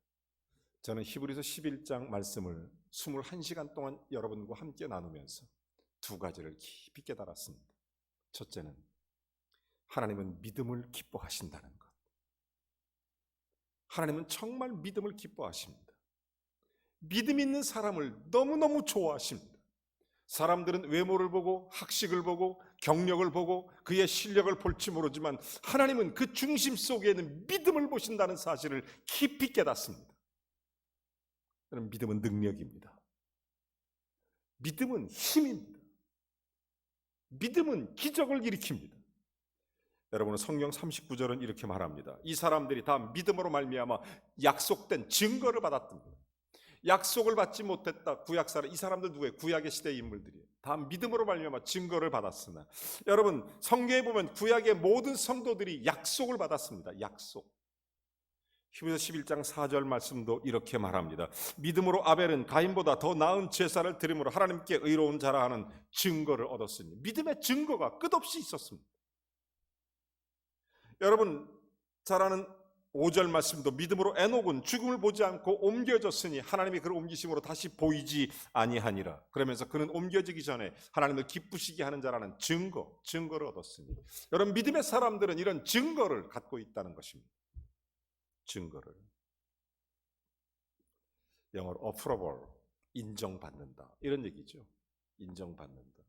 저는 히브리서 11장 말씀을 21시간 동안 여러분과 함께 나누면서 두 가지를 깊이 깨달았습니다. 첫째는 하나님은 믿음을 기뻐하신다는 것. 하나님은 정말 믿음을 기뻐하십니다. 믿음 있는 사람을 너무너무 좋아하십니다. 사람들은 외모를 보고 학식을 보고 경력을 보고 그의 실력을 볼지 모르지만 하나님은 그 중심 속에는 믿음을 보신다는 사실을 깊이 깨닫습니다. 여러분, 믿음은 능력입니다. 믿음은 힘입니다. 믿음은 기적을 일으킵니다. 여러분, 성경 39절은 이렇게 말합니다. 이 사람들이 다 믿음으로 말미암아 약속된 증거를 받았답니다. 약속을 받지 못했다. 구약사람, 이 사람들 누구예요? 구약의 시대의 인물들이에요. 다 믿음으로 말미암아 증거를 받았으나, 여러분, 성경에 보면 구약의 모든 성도들이 약속을 받았습니다. 약속. 히브리서 11장 4절 말씀도 이렇게 말합니다. 믿음으로 아벨은 가인보다 더 나은 제사를 드림으로 하나님께 의로운 자라 하는 증거를 얻었으니, 믿음의 증거가 끝없이 있었습니다. 여러분, 잘 아는 5절 말씀도 믿음으로 에녹은 죽음을 보지 않고 옮겨졌으니 하나님이 그를 옮기심으로 다시 보이지 아니하니라. 그러면서 그는 옮겨지기 전에 하나님을 기쁘시게 하는 자라는 증거를 얻었으니, 여러분, 믿음의 사람들은 이런 증거를 갖고 있다는 것입니다. 증거를. 영어로 affirmable, 인정받는다, 이런 얘기죠. 인정받는다.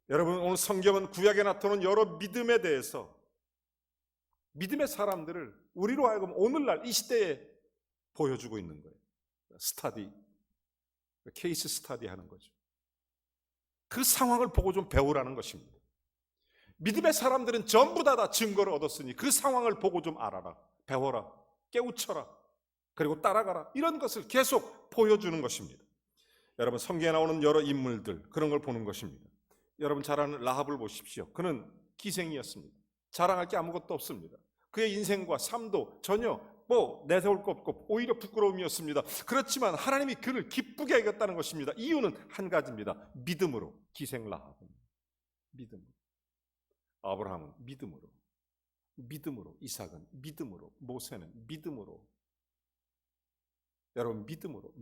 여러분, 오늘 성경은 구약에 나타나는 여러 믿음에 대해서, 믿음의 사람들을 우리로 하여금 오늘날 이 시대에 보여주고 있는 거예요. 스터디, 케이스 스터디 하는 거죠. 그 상황을 보고 좀 배우라는 것입니다. 믿음의 사람들은 전부 다 증거를 얻었으니 그 상황을 보고 좀 알아라, 배워라, 깨우쳐라, 그리고 따라가라, 이런 것을 계속 보여주는 것입니다. 여러분, 성경에 나오는 여러 인물들, 그런 걸 보는 것입니다. 여러분 잘 아는 라합을 보십시오. 그는 기생이었습니다. 자랑할 게 아무것도 없습니다. 그의 인생과 삶도 전혀 내세울 것 없고 오히려 부끄러움이었습니다. 그렇지만 하나님이 그를 기쁘게 하겠다는 것입니다. 이유는 한 가지입니다. 믿음으로. 기생 라합은 믿음으로, 아브라함은 믿음으로, 이삭은 믿음으로, 모세는 믿음으로. 여러분, 믿음으로.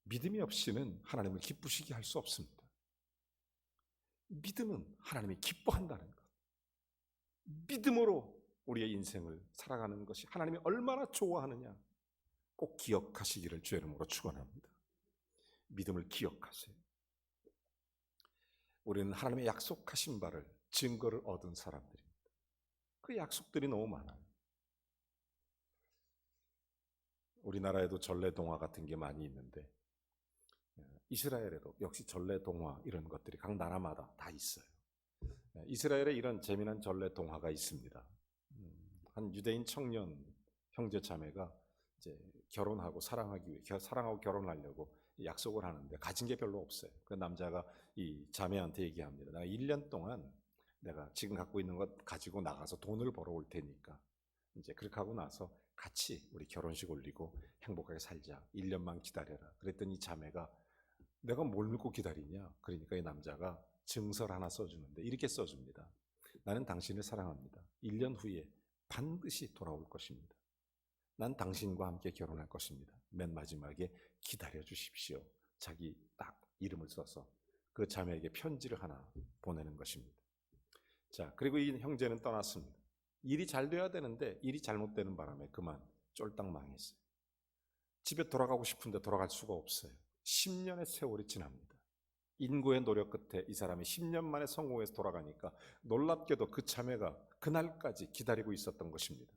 믿음이 없이는 하나님을 기쁘시게 할 수 없습니다. 믿음은 하나님이 기뻐한다는 것. 믿음으로 우리의 인생을 살아가는 것이 하나님이 얼마나 좋아하느냐 꼭 기억하시기를 주의 이름으로 축원합니다. 믿음을 기억하세요. 우리는 하나님의 약속하신 바를, 증거를 얻은 사람들입니다. 그 약속들이 너무 많아요. 우리나라에도 전래동화 같은 게 많이 있는데 이스라엘에도 역시 전래동화 이런 것들이 각 나라마다 다 있어요. 이스라엘에 이런 재미난 전래동화가 있습니다. 한 유대인 청년 형제 자매가 이제 결혼하고 사랑하고 결혼하려고 약속을 하는데 가진 게 별로 없어요. 그 남자가 이 자매한테 얘기합니다. 내가 1년 동안 내가 지금 갖고 있는 것 가지고 나가서 돈을 벌어올 테니까 이제 그렇게 하고 나서 같이 우리 결혼식 올리고 행복하게 살자. 1년만 기다려라. 그랬더니 이 자매가 내가 뭘 믿고 기다리냐? 그러니까 이 남자가 증서를 하나 써주는데 이렇게 써줍니다. 나는 당신을 사랑합니다. 1년 후에 반드시 돌아올 것입니다. 난 당신과 함께 결혼할 것입니다. 맨 마지막에 기다려 주십시오. 자기 딱 이름을 써서 그 자매에게 편지를 하나 보내는 것입니다. 자, 그리고 이 형제는 떠났습니다. 일이 잘 돼야 되는데 일이 잘못되는 바람에 그만 쫄딱 망했어요. 집에 돌아가고 싶은데 돌아갈 수가 없어요. 10년의 세월이 지납니다. 인고의 노력 끝에 이 사람이 10년 만에 성공해서 돌아가니까 놀랍게도 그 자매가 그날까지 기다리고 있었던 것입니다.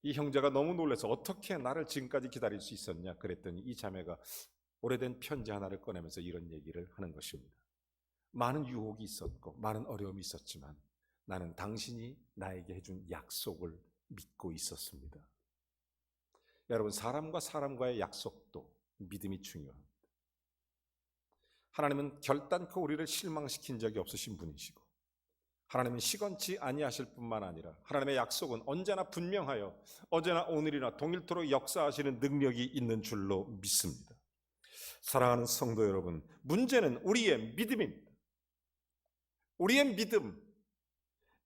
이 형제가 너무 놀라서 어떻게 나를 지금까지 기다릴 수 있었냐 그랬더니 이 자매가 오래된 편지 하나를 꺼내면서 이런 얘기를 하는 것입니다. 많은 유혹이 있었고 많은 어려움이 있었지만 나는 당신이 나에게 해준 약속을 믿고 있었습니다. 여러분, 사람과 사람과의 약속도 믿음이 중요합니다. 하나님은 결단코 우리를 실망시킨 적이 없으신 분이시고 하나님은 시건치 아니하실 뿐만 아니라 하나님의 약속은 언제나 분명하여 어제나 오늘이나 동일토록 역사하시는 능력이 있는 줄로 믿습니다. 사랑하는 성도 여러분, 문제는 우리의 믿음입니다. 우리의 믿음.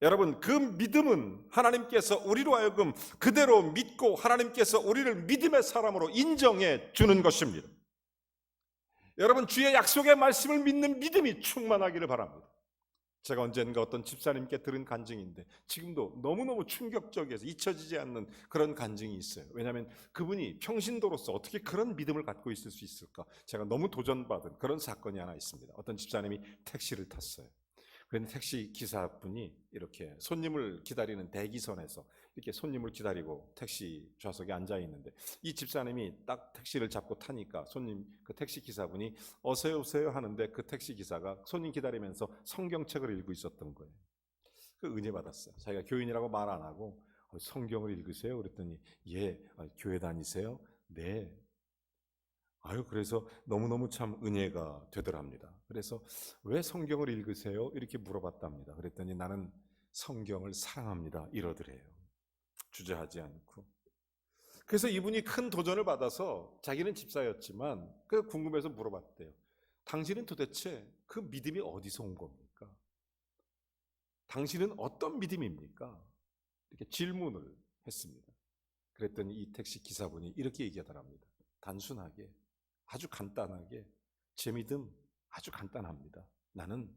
여러분, 그 믿음은 하나님께서 우리로 하여금 그대로 믿고 하나님께서 우리를 믿음의 사람으로 인정해 주는 것입니다. 여러분, 주의 약속의 말씀을 믿는 믿음이 충만하기를 바랍니다. 제가 언젠가 어떤 집사님께 들은 간증인데 지금도 너무너무 충격적이어서 잊혀지지 않는 그런 간증이 있어요. 왜냐하면 그분이 평신도로서 어떻게 그런 믿음을 갖고 있을 수 있을까? 제가 너무 도전받은 그런 사건이 하나 있습니다. 어떤 집사님이 택시를 탔어요. 그런데 택시 기사분이 이렇게 손님을 기다리는 대기선에서 이렇게 손님을 기다리고 택시 좌석에 앉아 있는데 이 집사님이 딱 택시를 잡고 타니까 그 택시 기사분이 어서 오세요 하는데 그 택시 기사가 손님 기다리면서 성경책을 읽고 있었던 거예요. 그 은혜 받았어요. 자기가 교인이라고 말 안 하고 성경을 읽으세요? 그랬더니 예, 교회 다니세요? 네. 그래서 너무너무 참 은혜가 되더랍니다. 그래서 왜 성경을 읽으세요? 이렇게 물어봤답니다. 그랬더니 나는 성경을 사랑합니다. 이러더래요. 주저하지 않고. 그래서 이분이 큰 도전을 받아서 자기는 집사였지만 그 궁금해서 물어봤대요. 당신은 도대체 그 믿음이 어디서 온 겁니까? 당신은 어떤 믿음입니까? 이렇게 질문을 했습니다. 그랬더니 이 택시 기사분이 이렇게 얘기하더랍니다. 단순하게, 아주 간단하게, 제 믿음 아주 간단합니다. 나는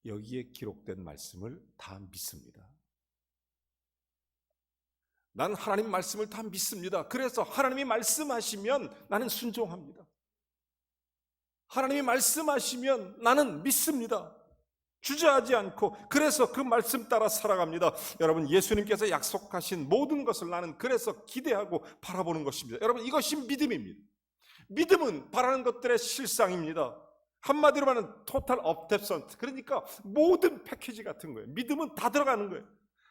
여기에 기록된 말씀을 다 믿습니다. 난 하나님 말씀을 다 믿습니다. 그래서 하나님이 말씀하시면 나는 순종합니다. 하나님이 말씀하시면 나는 믿습니다. 주저하지 않고 그래서 그 말씀 따라 살아갑니다. 여러분, 예수님께서 약속하신 모든 것을 나는 그래서 기대하고 바라보는 것입니다. 여러분, 이것이 믿음입니다. 믿음은 바라는 것들의 실상입니다. 한마디로 말하면 토탈 업데선트, 그러니까 모든 패키지 같은 거예요. 믿음은 다 들어가는 거예요.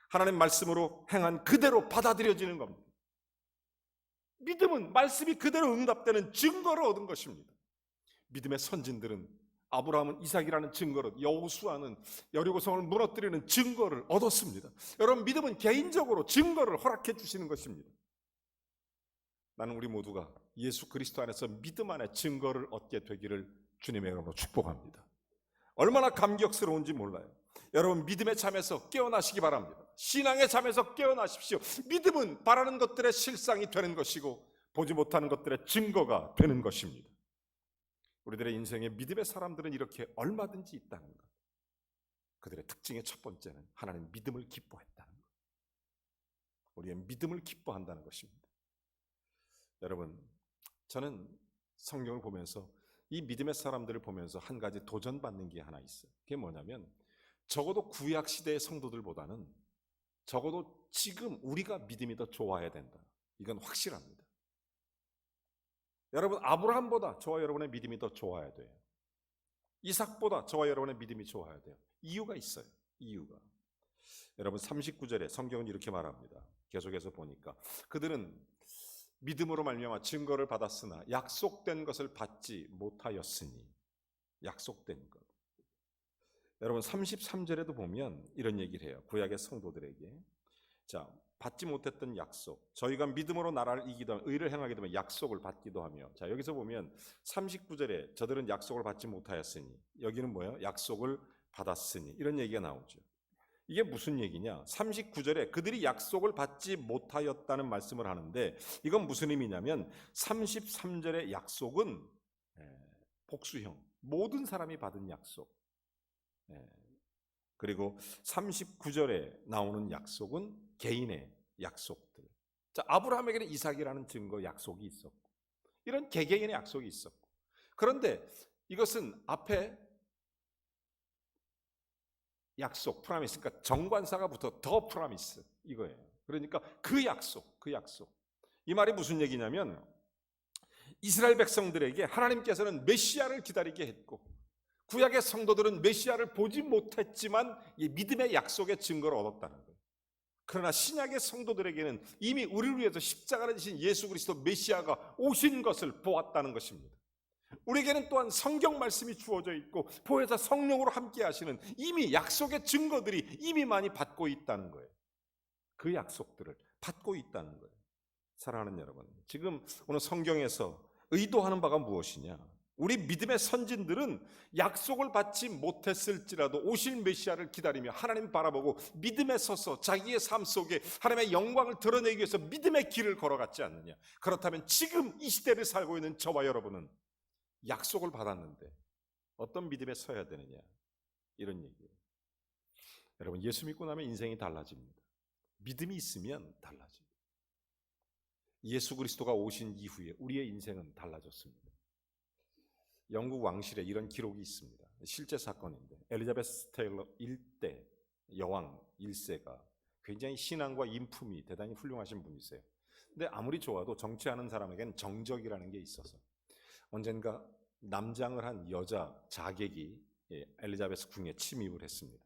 하나님 말씀으로 행한 그대로 받아들여지는 겁니다. 믿음은 말씀이 그대로 응답되는 증거를 얻은 것입니다. 믿음의 선진들은 아브라함은 이삭이라는 증거를, 여호수아는 여리고성을 무너뜨리는 증거를 얻었습니다. 여러분, 믿음은 개인적으로 증거를 허락해 주시는 것입니다. 나는 우리 모두가 예수 그리스도 안에서 믿음 안에 증거를 얻게 되기를 주님의 이름으로 축복합니다. 얼마나 감격스러운지 몰라요. 여러분, 믿음의 잠에서 깨어나시기 바랍니다. 신앙의 잠에서 깨어나십시오. 믿음은 바라는 것들의 실상이 되는 것이고 보지 못하는 것들의 증거가 되는 것입니다. 우리들의 인생에 믿음의 사람들은 이렇게 얼마든지 있다는 것. 그들의 특징의 첫 번째는 하나님 믿음을 기뻐했다는 것. 우리의 믿음을 기뻐한다는 것입니다. 여러분, 저는 성경을 보면서 이 믿음의 사람들을 보면서 한 가지 도전받는 게 하나 있어요. 그게 뭐냐면 적어도 구약 시대의 성도들보다는 적어도 지금 우리가 믿음이 더 좋아야 된다. 이건 확실합니다. 여러분, 아브라함보다 저와 여러분의 믿음이 더 좋아야 돼요. 이삭보다 저와 여러분의 믿음이 좋아야 돼요. 이유가 있어요. 이유가. 여러분, 39절에 성경은 이렇게 말합니다. 계속해서 보니까 그들은 믿음으로 말미암아 증거를 받았으나 약속된 것을 받지 못하였으니. 약속된 것. 여러분, 33절에도 보면 이런 얘기를 해요. 구약의 성도들에게. 자, 받지 못했던 약속. 저희가 믿음으로 나라를 이기도 하면, 의를 행하게 되면 약속을 받기도 하며. 자, 여기서 보면 39절에 저들은 약속을 받지 못하였으니. 여기는 뭐예요? 약속을 받았으니. 이런 얘기가 나오죠. 이게 무슨 얘기냐? 39절에 그들이 약속을 받지 못하였다는 말씀을 하는데 이건 무슨 의미냐면 33절의 약속은 복수형. 모든 사람이 받은 약속. 그리고 39절에 나오는 약속은 개인의 약속들. 자, 아브라함에게는 이삭이라는 증거 약속이 있었고 이런 개개인의 약속이 있었고, 그런데 이것은 앞에 약속, 프라미스, 그러니까 정관사가 붙어 더 프라미스 이거예요. 그러니까 그 약속. 이 말이 무슨 얘기냐면 이스라엘 백성들에게 하나님께서는 메시아를 기다리게 했고 구약의 성도들은 메시아를 보지 못했지만 이 믿음의 약속의 증거를 얻었다는 거예요. 그러나 신약의 성도들에게는 이미 우리를 위해서 십자가를 지신 예수 그리스도 메시아가 오신 것을 보았다는 것입니다. 우리에게는 또한 성경 말씀이 주어져 있고 보혜사 성령으로 함께 하시는 이미 약속의 증거들이 이미 많이 받고 있다는 거예요. 그 약속들을 받고 있다는 거예요. 사랑하는 여러분, 지금 오늘 성경에서 의도하는 바가 무엇이냐? 우리 믿음의 선진들은 약속을 받지 못했을지라도 오실 메시아를 기다리며 하나님 바라보고 믿음에 서서 자기의 삶 속에 하나님의 영광을 드러내기 위해서 믿음의 길을 걸어갔지 않느냐. 그렇다면 지금 이 시대를 살고 있는 저와 여러분은 약속을 받았는데 어떤 믿음에 서야 되느냐, 이런 얘기예요. 여러분, 예수 믿고 나면 인생이 달라집니다. 믿음이 있으면 달라집니다. 예수 그리스도가 오신 이후에 우리의 인생은 달라졌습니다. 영국 왕실에 이런 기록이 있습니다. 실제 사건인데 엘리자베스 테일러 1대 여왕 1세가 굉장히 신앙과 인품이 대단히 훌륭하신 분이세요. 근데 아무리 좋아도 정치하는 사람에게는 정적이라는 게 있어서 언젠가 남장을 한 여자 자객이 엘리자베스 궁에 침입을 했습니다.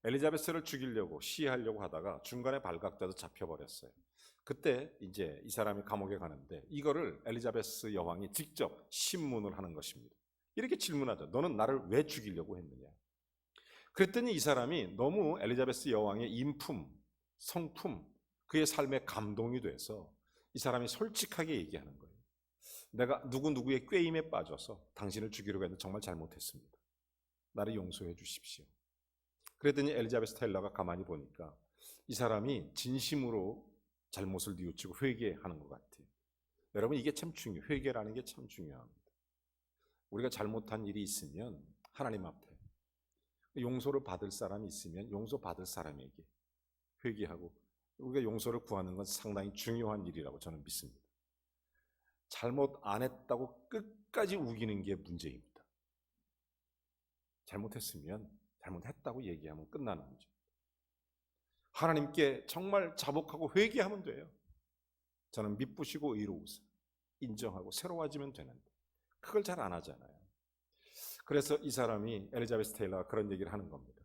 엘리자베스를 죽이려고 시해하려고 하다가 중간에 발각돼서 잡혀버렸어요. 그때 이제 이 사람이 감옥에 가는데 이거를 엘리자베스 여왕이 직접 신문을 하는 것입니다. 이렇게 질문하죠. 너는 나를 왜 죽이려고 했느냐? 그랬더니 이 사람이 너무 엘리자베스 여왕의 인품, 성품, 그의 삶에 감동이 돼서 이 사람이 솔직하게 얘기하는 거예요. 내가 누구누구의 꾀임에 빠져서 당신을 죽이려고 했는데 정말 잘못했습니다. 나를 용서해 주십시오. 그랬더니 엘리자베스 테일러가 가만히 보니까 이 사람이 진심으로 잘못을 뉘우치고 회개하는 것 같아요. 여러분, 이게 참 중요해요. 회개라는 게 참 중요합니다. 우리가 잘못한 일이 있으면 하나님 앞에 용서를 받을 사람이 있으면 용서받을 사람에게 회개하고 우리가 용서를 구하는 건 상당히 중요한 일이라고 저는 믿습니다. 잘못 안 했다고 끝까지 우기는 게 문제입니다. 잘못했으면 잘못했다고 얘기하면 끝나는 문제. 하나님께 정말 자복하고 회개하면 돼요. 저는 미쁘시고 의로우사 인정하고 새로워지면 되는데 그걸 잘 안 하잖아요. 그래서 이 사람이 엘리자베스 테일러가 그런 얘기를 하는 겁니다.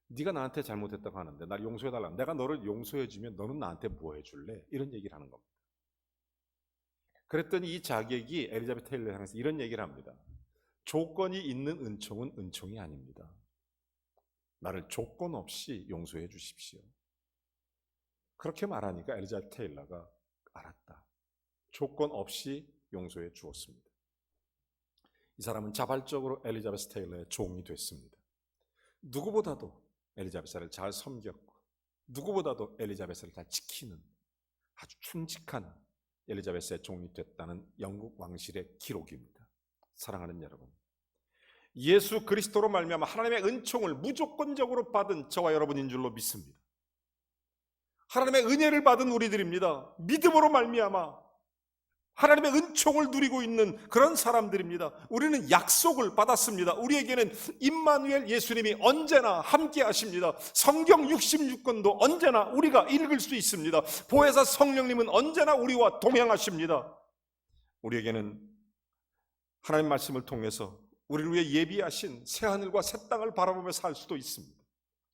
네가 나한테 잘못했다고 하는데 나를 용서해달라. 내가 너를 용서해주면 너는 나한테 뭐 해줄래? 이런 얘기를 하는 겁니다. 그랬더니 이 자객이 엘리자베스 테일러에 향해서 이런 얘기를 합니다. 조건이 있는 은총은 은총이 아닙니다. 나를 조건 없이 용서해 주십시오. 그렇게 말하니까 엘리자베스 테일러가 알았다. 조건 없이 용서해 주었습니다. 이 사람은 자발적으로 엘리자베스 테일러의 종이 됐습니다. 누구보다도 엘리자베스를 잘 섬겼고 누구보다도 엘리자베스를 잘 지키는 아주 충직한 엘리자베스의 종이 됐다는 영국 왕실의 기록입니다. 사랑하는 여러분, 예수 그리스도로 말미암아 하나님의 은총을 무조건적으로 받은 저와 여러분인 줄로 믿습니다. 하나님의 은혜를 받은 우리들입니다. 믿음으로 말미암아 하나님의 은총을 누리고 있는 그런 사람들입니다. 우리는 약속을 받았습니다. 우리에게는 임마누엘 예수님이 언제나 함께 하십니다. 성경 66권도 언제나 우리가 읽을 수 있습니다. 보혜사 성령님은 언제나 우리와 동행하십니다. 우리에게는 하나님 말씀을 통해서 우리를 위해 예비하신 새하늘과 새 땅을 바라보며 살 수도 있습니다.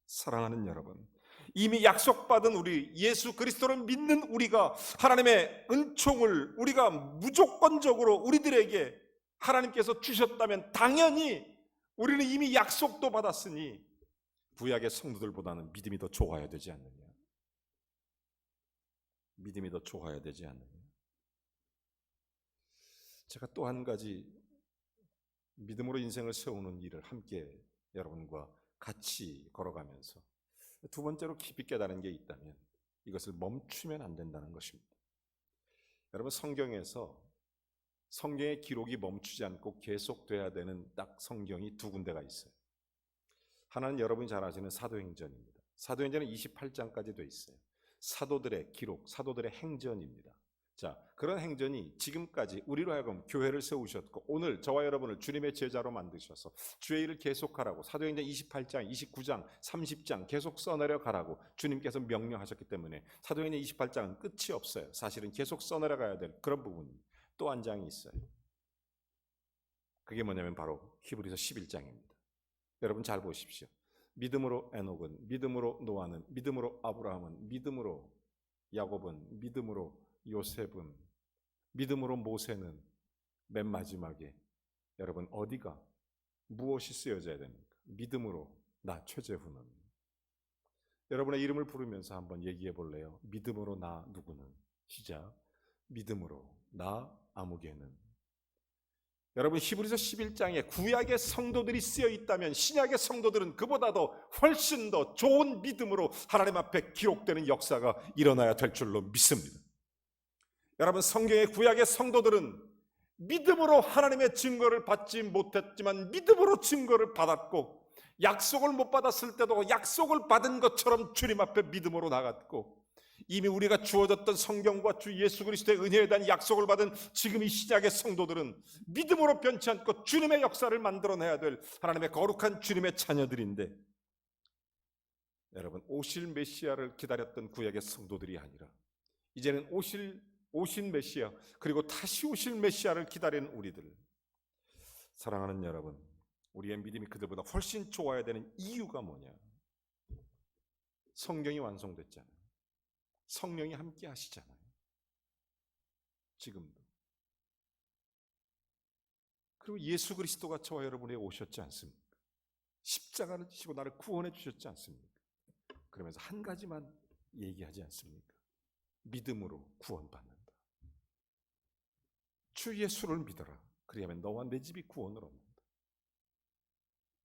사랑하는 여러분, 이미 약속받은 우리 예수 그리스도를 믿는 우리가 하나님의 은총을 우리가 무조건적으로 우리들에게 하나님께서 주셨다면 당연히 우리는 이미 약속도 받았으니 구약의 성도들보다는 믿음이 더 좋아야 되지 않느냐? 믿음이 더 좋아야 되지 않느냐? 제가 또 한 가지 믿음으로 인생을 세우는 일을 함께 여러분과 같이 걸어가면서 두 번째로 깊이 깨달은 게 있다면 이것을 멈추면 안 된다는 것입니다. 여러분, 성경의 기록이 멈추지 않고 계속돼야 되는 딱 성경이 두 군데가 있어요. 하나는 여러분이 잘 아시는 사도행전입니다. 사도행전은 28장까지 돼 있어요. 사도들의 기록, 사도들의 행전입니다. 자, 그런 행전이 지금까지 우리로 하여금 교회를 세우셨고 오늘 저와 여러분을 주님의 제자로 만드셔서 주의 일을 계속하라고 사도행전 28장, 29장, 30장 계속 써내려 가라고 주님께서 명령하셨기 때문에 사도행전 28장은 끝이 없어요. 사실은 계속 써내려 가야 될 그런 부분입니다. 또 한 장이 있어요. 그게 뭐냐면 바로 히브리서 11장입니다. 여러분 잘 보십시오. 믿음으로 에녹은, 믿음으로 노아는, 믿음으로 아브라함은, 믿음으로 야곱은, 믿음으로 요셉은, 믿음으로 모세는 맨 마지막에 여러분 어디가 무엇이 쓰여져야 됩니까? 믿음으로 나 최재훈은. 여러분의 이름을 부르면서 한번 얘기해 볼래요? 믿음으로 나 누구는. 시작. 믿음으로 나 아무개는. 여러분 히브리서 11장에 구약의 성도들이 쓰여 있다면 신약의 성도들은 그보다도 훨씬 더 좋은 믿음으로 하나님 앞에 기록되는 역사가 일어나야 될 줄로 믿습니다. 여러분 성경의 구약의 성도들은 믿음으로 하나님의 증거를 받지 못했지만 믿음으로 증거를 받았고, 약속을 못 받았을 때도 약속을 받은 것처럼 주님 앞에 믿음으로 나갔고, 이미 우리가 주어졌던 성경과 주 예수 그리스도의 은혜에 대한 약속을 받은 지금 이 시작의 성도들은 믿음으로 변치 않고 주님의 역사를 만들어내야 될 하나님의 거룩한 주님의 자녀들인데, 여러분 오실 메시아를 기다렸던 구약의 성도들이 아니라 이제는 오신 메시아, 그리고 다시 오실 메시아를 기다리는 우리들, 사랑하는 여러분, 우리의 믿음이 그들보다 훨씬 좋아야 되는 이유가 뭐냐? 성경이 완성됐잖아요. 성령이 함께 하시잖아요. 지금도. 그리고 예수 그리스도가 저와 여러분에게 오셨지 않습니까? 십자가를 지시고 나를 구원해 주셨지 않습니까? 그러면서 한 가지만 얘기하지 않습니까? 믿음으로 구원받는다. 주 예수를 믿어라. 그리하면 너와 내 집이 구원을 얻는다.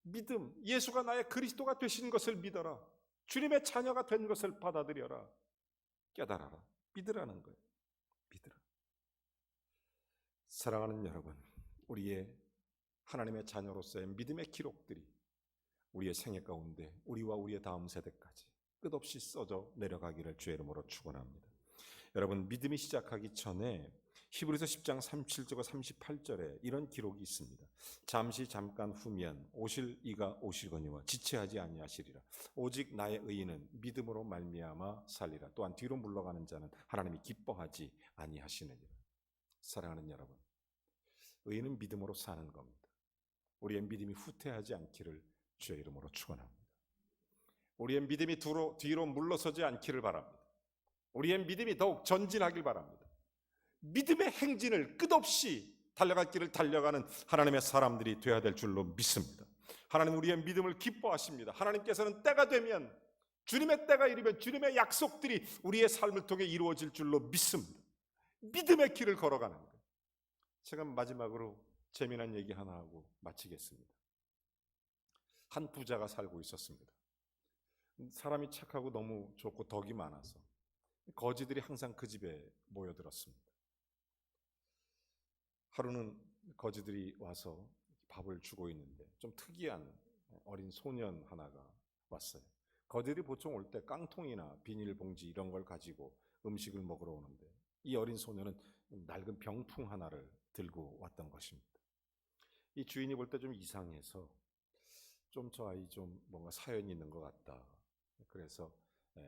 믿음, 예수가 나의 그리스도가 되신 것을 믿어라. 주님의 자녀가 된 것을 받아들여라. 깨달아라. 믿으라는 거예요. 믿으라. 사랑하는 여러분, 우리의 하나님의 자녀로서의 믿음의 기록들이 우리의 생애 가운데 우리와 우리의 다음 세대까지 끝없이 써져 내려가기를 주의 이름으로 축원합니다. 여러분, 믿음이 시작하기 전에 히브리서 10장 37절과 38절에 이런 기록이 있습니다. 잠깐 후면 오실 이가 오시거니와 지체하지 아니하시리라. 오직 나의 의인은 믿음으로 말미암아 살리라. 또한 뒤로 물러가는 자는 하나님이 기뻐하지 아니하시느니라. 사랑하는 여러분, 의인은 믿음으로 사는 겁니다. 우리의 믿음이 후퇴하지 않기를 주의 이름으로 축원합니다. 우리의 믿음이 뒤로 물러서지 않기를 바랍니다. 우리의 믿음이 더욱 전진하길 바랍니다. 믿음의 행진을 끝없이 달려갈 길을 달려가는 하나님의 사람들이 되어야 될 줄로 믿습니다. 하나님 우리의 믿음을 기뻐하십니다. 하나님께서는 때가 되면, 주님의 때가 이르면 주님의 약속들이 우리의 삶을 통해 이루어질 줄로 믿습니다. 믿음의 길을 걸어가는 거예요. 제가 마지막으로 재미난 얘기 하나 하고 마치겠습니다. 한 부자가 살고 있었습니다. 사람이 착하고 너무 좋고 덕이 많아서 거지들이 항상 그 집에 모여들었습니다. 하루는 거지들이 와서 밥을 주고 있는데 좀 특이한 어린 소년 하나가 왔어요. 거지들이 보통 올 때 깡통이나 비닐봉지 이런 걸 가지고 음식을 먹으러 오는데, 이 어린 소년은 낡은 병풍 하나를 들고 왔던 것입니다. 이 주인이 볼 때 좀 이상해서 좀 저 아이 좀 뭔가 사연이 있는 것 같다. 그래서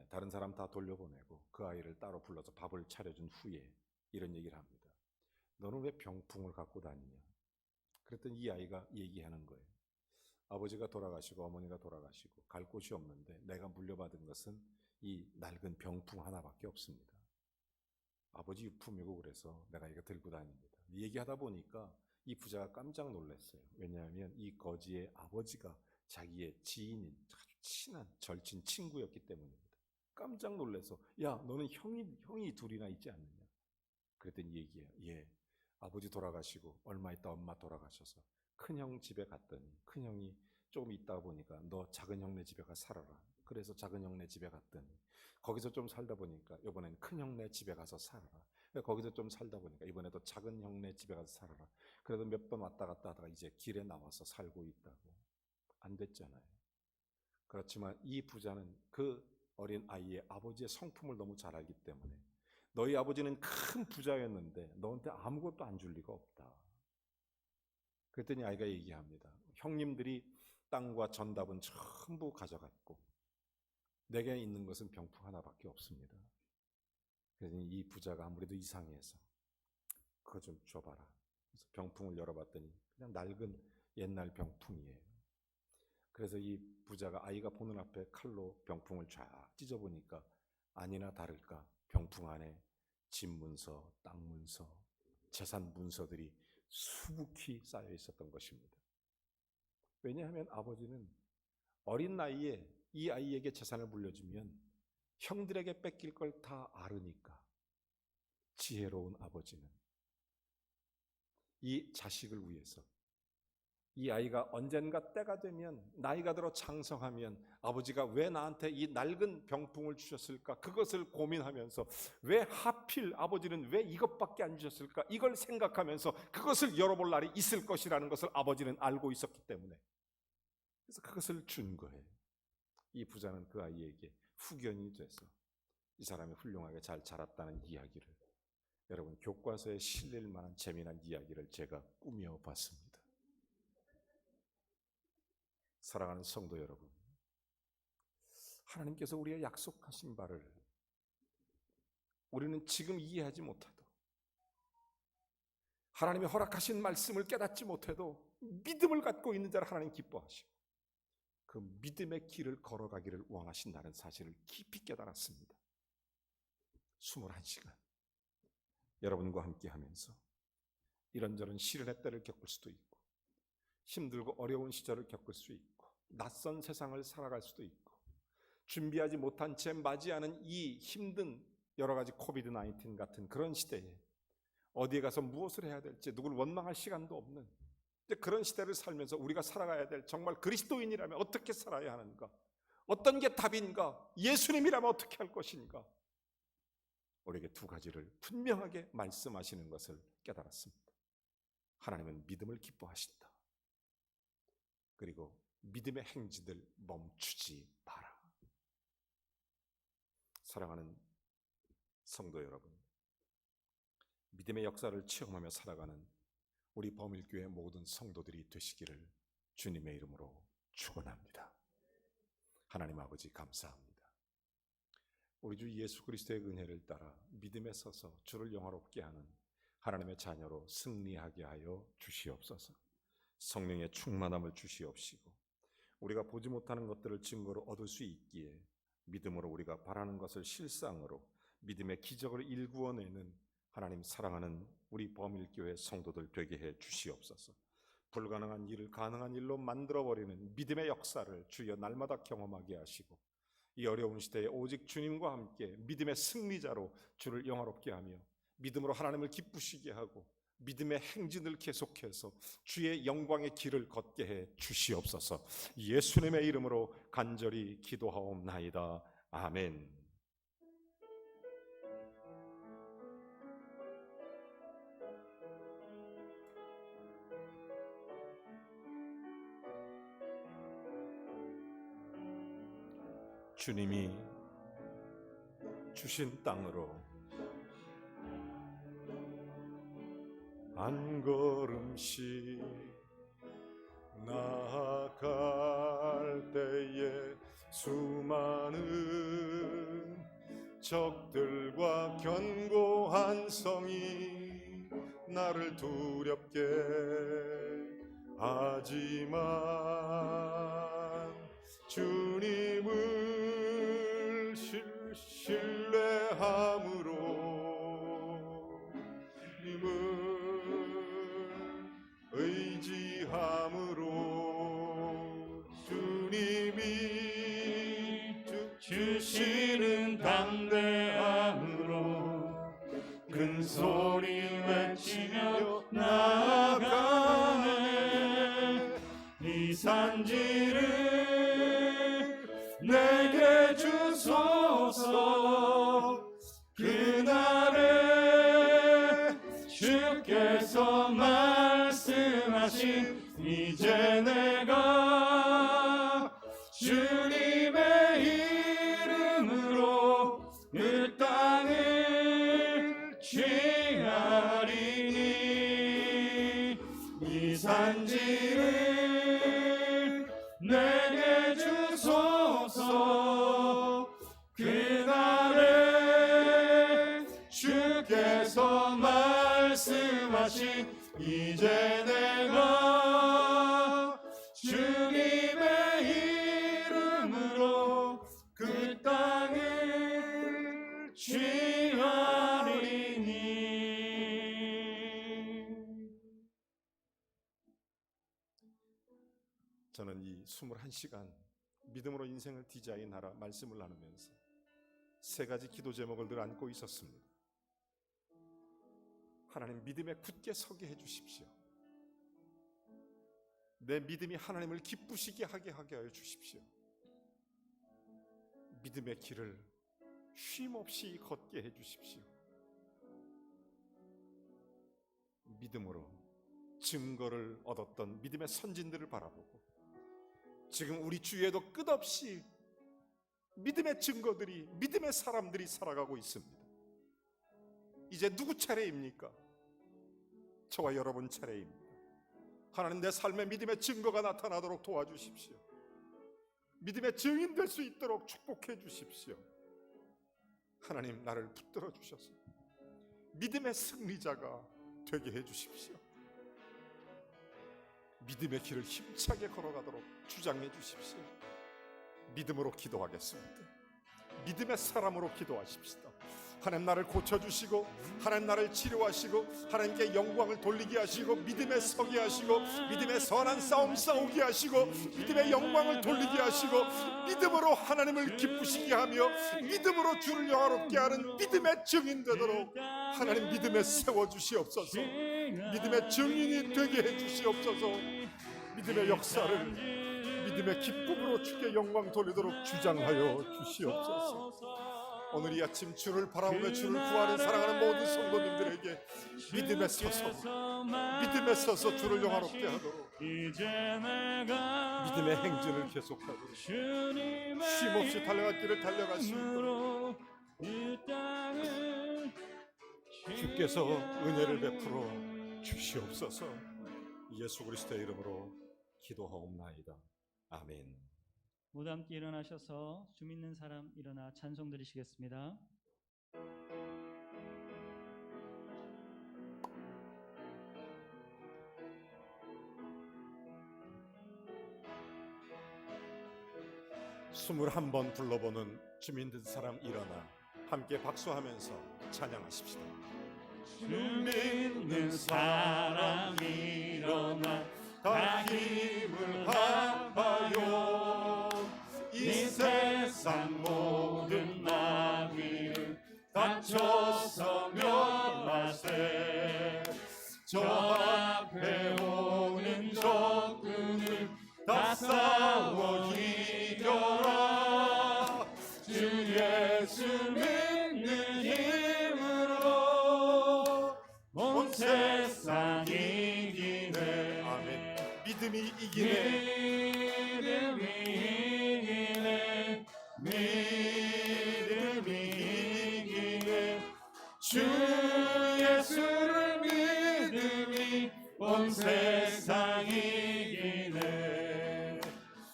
다른 사람 다 돌려보내고 그 아이를 따로 불러서 밥을 차려준 후에 이런 얘기를 합니다. 너는 왜 병풍을 갖고 다니냐? 그랬더니 이 아이가 얘기하는 거예요. 아버지가 돌아가시고 어머니가 돌아가시고 갈 곳이 없는데 내가 물려받은 것은 이 낡은 병풍 하나밖에 없습니다. 아버지 유품이고 그래서 내가 이거 들고 다닙니다. 얘기하다 보니까 이 부자가 깜짝 놀랐어요. 왜냐하면 이 거지의 아버지가 자기의 지인인 아주 친한 절친 친구였기 때문입니다. 깜짝 놀라서 야, 너는 형이 둘이나 있지 않느냐? 그랬더니 얘기해요. 예, 아버지 돌아가시고 얼마 있다 엄마 돌아가셔서 큰형 집에 갔더니 큰형이 조금 있다 보니까 너 작은 형네 집에 가서 살아라. 그래서 작은 형네 집에 갔더니 거기서 좀 살다 보니까 이번엔 큰 형네 집에 가서 살아라. 거기서 좀 살다 보니까 이번에도 작은 형네 집에 가서 살아라. 그래도 몇 번 왔다 갔다 하다가 이제 길에 나와서 살고 있다고. 안 됐잖아요. 그렇지만 이 부자는 그 어린 아이의 아버지의 성품을 너무 잘 알기 때문에 너희 아버지는 큰 부자였는데 너한테 아무것도 안 줄 리가 없다. 그랬더니 아이가 얘기합니다. 형님들이 땅과 전답은 전부 가져갔고 내게 있는 것은 병풍 하나밖에 없습니다. 그랬더니 이 부자가 아무래도 이상해서 그거 좀 줘봐라. 그래서 병풍을 열어봤더니 그냥 낡은 옛날 병풍이에요. 그래서 이 부자가 아이가 보는 앞에 칼로 병풍을 쫙 찢어보니까 아니나 다를까 병풍 안에 집 문서, 땅 문서, 재산 문서들이 수북히 쌓여 있었던 것입니다. 왜냐하면 아버지는 어린 나이에 이 아이에게 재산을 물려주면 형들에게 뺏길 걸 다 알으니까 지혜로운 아버지는 이 자식을 위해서, 이 아이가 언젠가 때가 되면, 나이가 들어 장성하면 아버지가 왜 나한테 이 낡은 병풍을 주셨을까, 그것을 고민하면서 왜 하필 아버지는 왜 이것밖에 안 주셨을까, 이걸 생각하면서 그것을 열어볼 날이 있을 것이라는 것을 아버지는 알고 있었기 때문에, 그래서 그것을 준 거예요. 이 부자는 그 아이에게 후견이 돼서 이 사람이 훌륭하게 잘 자랐다는 이야기를, 여러분 교과서에 실릴 만한 재미난 이야기를 제가 꾸며봤습니다. 사랑하는 성도 여러분, 하나님께서 우리의 약속하신 바를 우리는 지금 이해하지 못해도, 하나님이 허락하신 말씀을 깨닫지 못해도 믿음을 갖고 있는 자를 하나님 기뻐하시고 그 믿음의 길을 걸어가기를 원하신다는 사실을 깊이 깨달았습니다. 21시간 여러분과 함께 하면서 이런저런 시련의 때를 겪을 수도 있고, 힘들고 어려운 시절을 겪을 수 있고, 낯선 세상을 살아갈 수도 있고, 준비하지 못한 채 맞이하는 이 힘든 여러 가지 코비드-19 같은 그런 시대에 어디에 가서 무엇을 해야 될지, 누굴 원망할 시간도 없는 그런 시대를 살면서 우리가 살아가야 될, 정말 그리스도인이라면 어떻게 살아야 하는가, 어떤 게 답인가, 예수님이라면 어떻게 할 것인가, 우리에게 두 가지를 분명하게 말씀하시는 것을 깨달았습니다. 하나님은 믿음을 기뻐하신다. 그리고 믿음의 행진을 멈추지 마라. 사랑하는 성도 여러분, 믿음의 역사를 체험하며 살아가는 우리 범일교회 모든 성도들이 되시기를 주님의 이름으로 축원합니다. 하나님 아버지 감사합니다. 우리 주 예수 그리스도의 은혜를 따라 믿음에 서서 주를 영화롭게 하는 하나님의 자녀로 승리하게 하여 주시옵소서. 성령의 충만함을 주시옵시고 우리가 보지 못하는 것들을 증거로 얻을 수 있기에 믿음으로 우리가 바라는 것을 실상으로 믿음의 기적을 일구어내는 하나님 사랑하는 우리 범일교회 성도들 되게 해 주시옵소서. 불가능한 일을 가능한 일로 만들어버리는 믿음의 역사를 주여 날마다 경험하게 하시고 이 어려운 시대에 오직 주님과 함께 믿음의 승리자로 주를 영화롭게 하며 믿음으로 하나님을 기쁘시게 하고 믿음의 행진을 계속해서 주의 영광의 길을 걷게 해 주시옵소서. 예수님의 이름으로 간절히 기도하옵나이다. 아멘. 주님이 주신 땅으로 한 걸음씩 나아갈 때에 수많은 적들과 견고한 성이 나를 두렵게 하지만 주님을 신뢰함으로 주님을 의지함으로 주님이 주시는 담대함으로 큰 소리 외치며 나아가네. 이 산지를 내게 주소서. 그날에 주께서 말씀하신 이제 내가 주님의 이름으로 그 땅을 취하리니 이 산지를 내게 주소서. 그날에 주께서 말씀하신 이제 내가 주님의 이름으로 그 땅을 취하리니. 저는 이 21시간 믿음으로 인생을 디자인하라 말씀을 나누면서 세 가지 기도 제목을 늘 안고 있었습니다. 하나님 믿음에 굳게 서게 해주십시오. 내 믿음이 하나님을 기쁘시게 하게 하여 주십시오. 믿음의 길을 쉼없이 걷게 해주십시오. 믿음으로 증거를 얻었던 믿음의 선진들을 바라보고 지금 우리 주위에도 끝없이 믿음의 증거들이, 믿음의 사람들이 살아가고 있습니다. 이제 누구 차례입니까? 저와 여러분 차례입니다. 하나님, 내 삶에 믿음의 증거가 나타나도록 도와주십시오. 믿음의 증인 될 수 있도록 축복해 주십시오. 하나님, 나를 붙들어 주셔서 믿음의 승리자가 되게 해 주십시오. 믿음의 길을 힘차게 걸어가도록 주장해 주십시오. 믿음으로 기도하겠습니다. 믿음의 사람으로 기도하십시다. 하나님, 나를 고쳐주시고 하나님 나를 치료하시고 하나님께 영광을 돌리게 하시고 믿음에 서게 하시고 믿음의 선한 싸움 싸우게 하시고 믿음의 영광을 돌리게 하시고 믿음으로 하나님을 기쁘시게 하며 믿음으로 주를 영화롭게 하는 믿음의 증인 되도록 하나님 믿음에 세워주시옵소서. 믿음의 증인이 되게 해주시옵소서. 믿음의 역사를 믿음의 기쁨으로 주께 영광 돌리도록 주장하여 주시옵소서. 오늘 이 아침 주를 바라보며 주를 구하는 사랑하는 모든 성도님들에게 믿음에 서서 주를 영화롭게 하도록 믿음의 행진을 계속하도록 쉼없이 달려갈 길을 달려갈 수 있도록 주께서 은혜를 베풀어 주시옵소서. 예수 그리스도의 이름으로 기도하옵나이다. 아멘. 모두 함께 일어나셔서 주 믿는 사람 일어나 찬송 드리시겠습니다. 스물 한 번 불러보는 주 믿는 사람 일어나 함께 박수하면서 찬양하십시다. 주 믿는 사람 일어나 다 힘을 합하여 이 세상 모든 마귀를 다쳐서 멸하세. 저 앞에 오는 적군을 다 싸워 이겨라. 주 예수 믿는 힘으로 온 세상 이기네. 아멘. 믿음이 이기네. 믿음이 이기네. 주 예수를 믿음이 온 세상 이기네.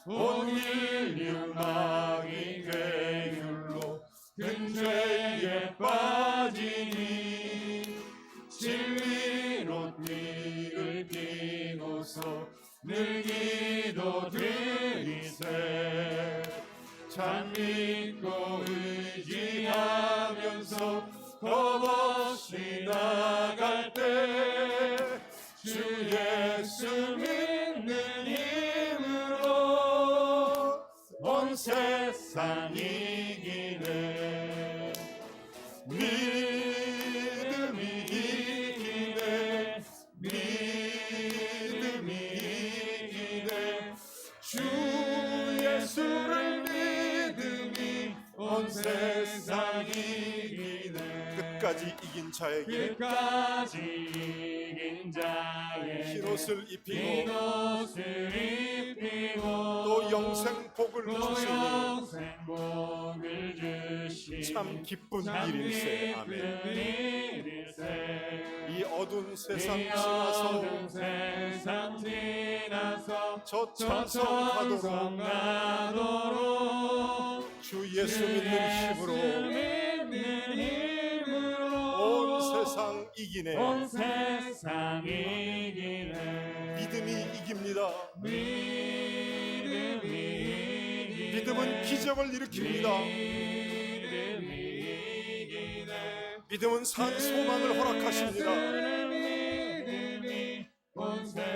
온 인류 마귀 괴율로 큰 죄에 빠지니 진리로 띠를 띠고서 늘 기도 드리세. 참 믿고 의지하면서 겁없이 나갈 때 주 예수 믿는 힘으로 온 세상 이기네. 믿음이 이기네. 믿음이 이기네. 주 예수를 믿음이 온 세상 이기네. 끝까지 이긴 자에게 끝까지 이긴 자에게 흰옷을 입히고 또 영생 복을 주시니 영생 복을 주시니 참 기쁜 일일세. 아멘. 일일세. 이 어두운 세상 이 지나서 어두운 세상 지나서 저 천성 찬송 가도록 주 예수 믿는 힘으로 온 세상 이기네. 온 세상 이기네. 믿음이 이깁니다. 믿음은 기적을 일으킵니다. 믿음은 산 소망을 허락하십니다.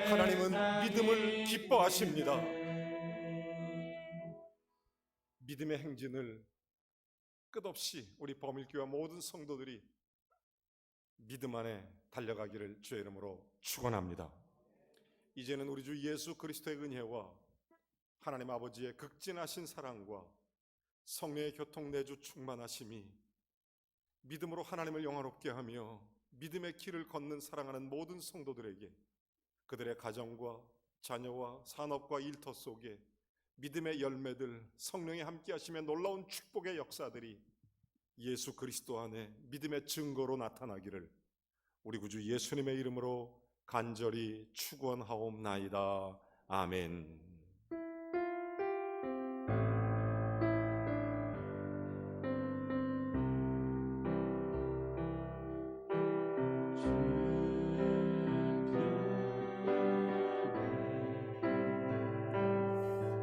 하나님은 믿음을 기뻐하십니다. 믿음의 행진을 끝없이 우리 범일교회 모든 성도들이 믿음 안에 달려가기를 주의 이름으로 축원합니다. 이제는 우리 주 예수 그리스도의 은혜와 하나님 아버지의 극진하신 사랑과 성령의 교통내주 충만하심이 믿음으로 하나님을 영화롭게 하며 믿음의 길을 걷는 사랑하는 모든 성도들에게 그들의 가정과 자녀와 산업과 일터 속에 믿음의 열매들, 성령이 함께 하시며 놀라운 축복의 역사들이 예수 그리스도 안에 믿음의 증거로 나타나기를 우리 구주 예수님의 이름으로 간절히 축원하옵나이다. 아멘.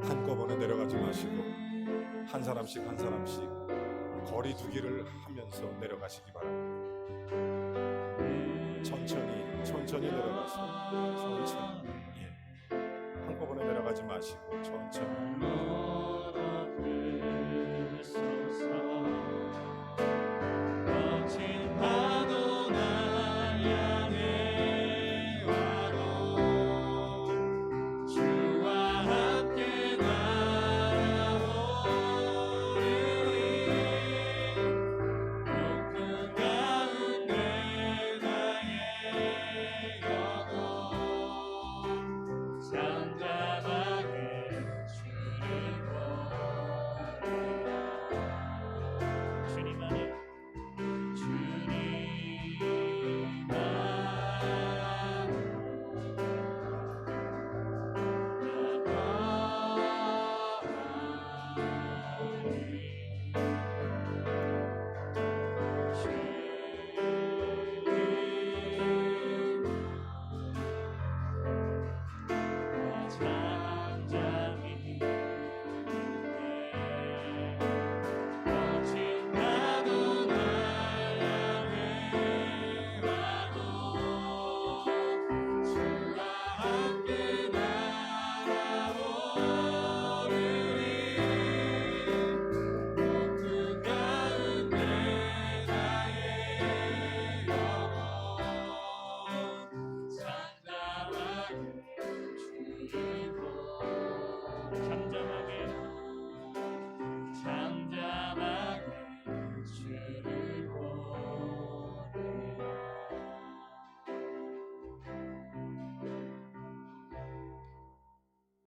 한꺼번에 내려가지 마시고 한 사람씩 거리 두기를 하면서 내려가시기 바랍니다. 천천히 내려가세요. 천천히. 한꺼번에 내려가지 마시고 천천히. 널 앞에 서서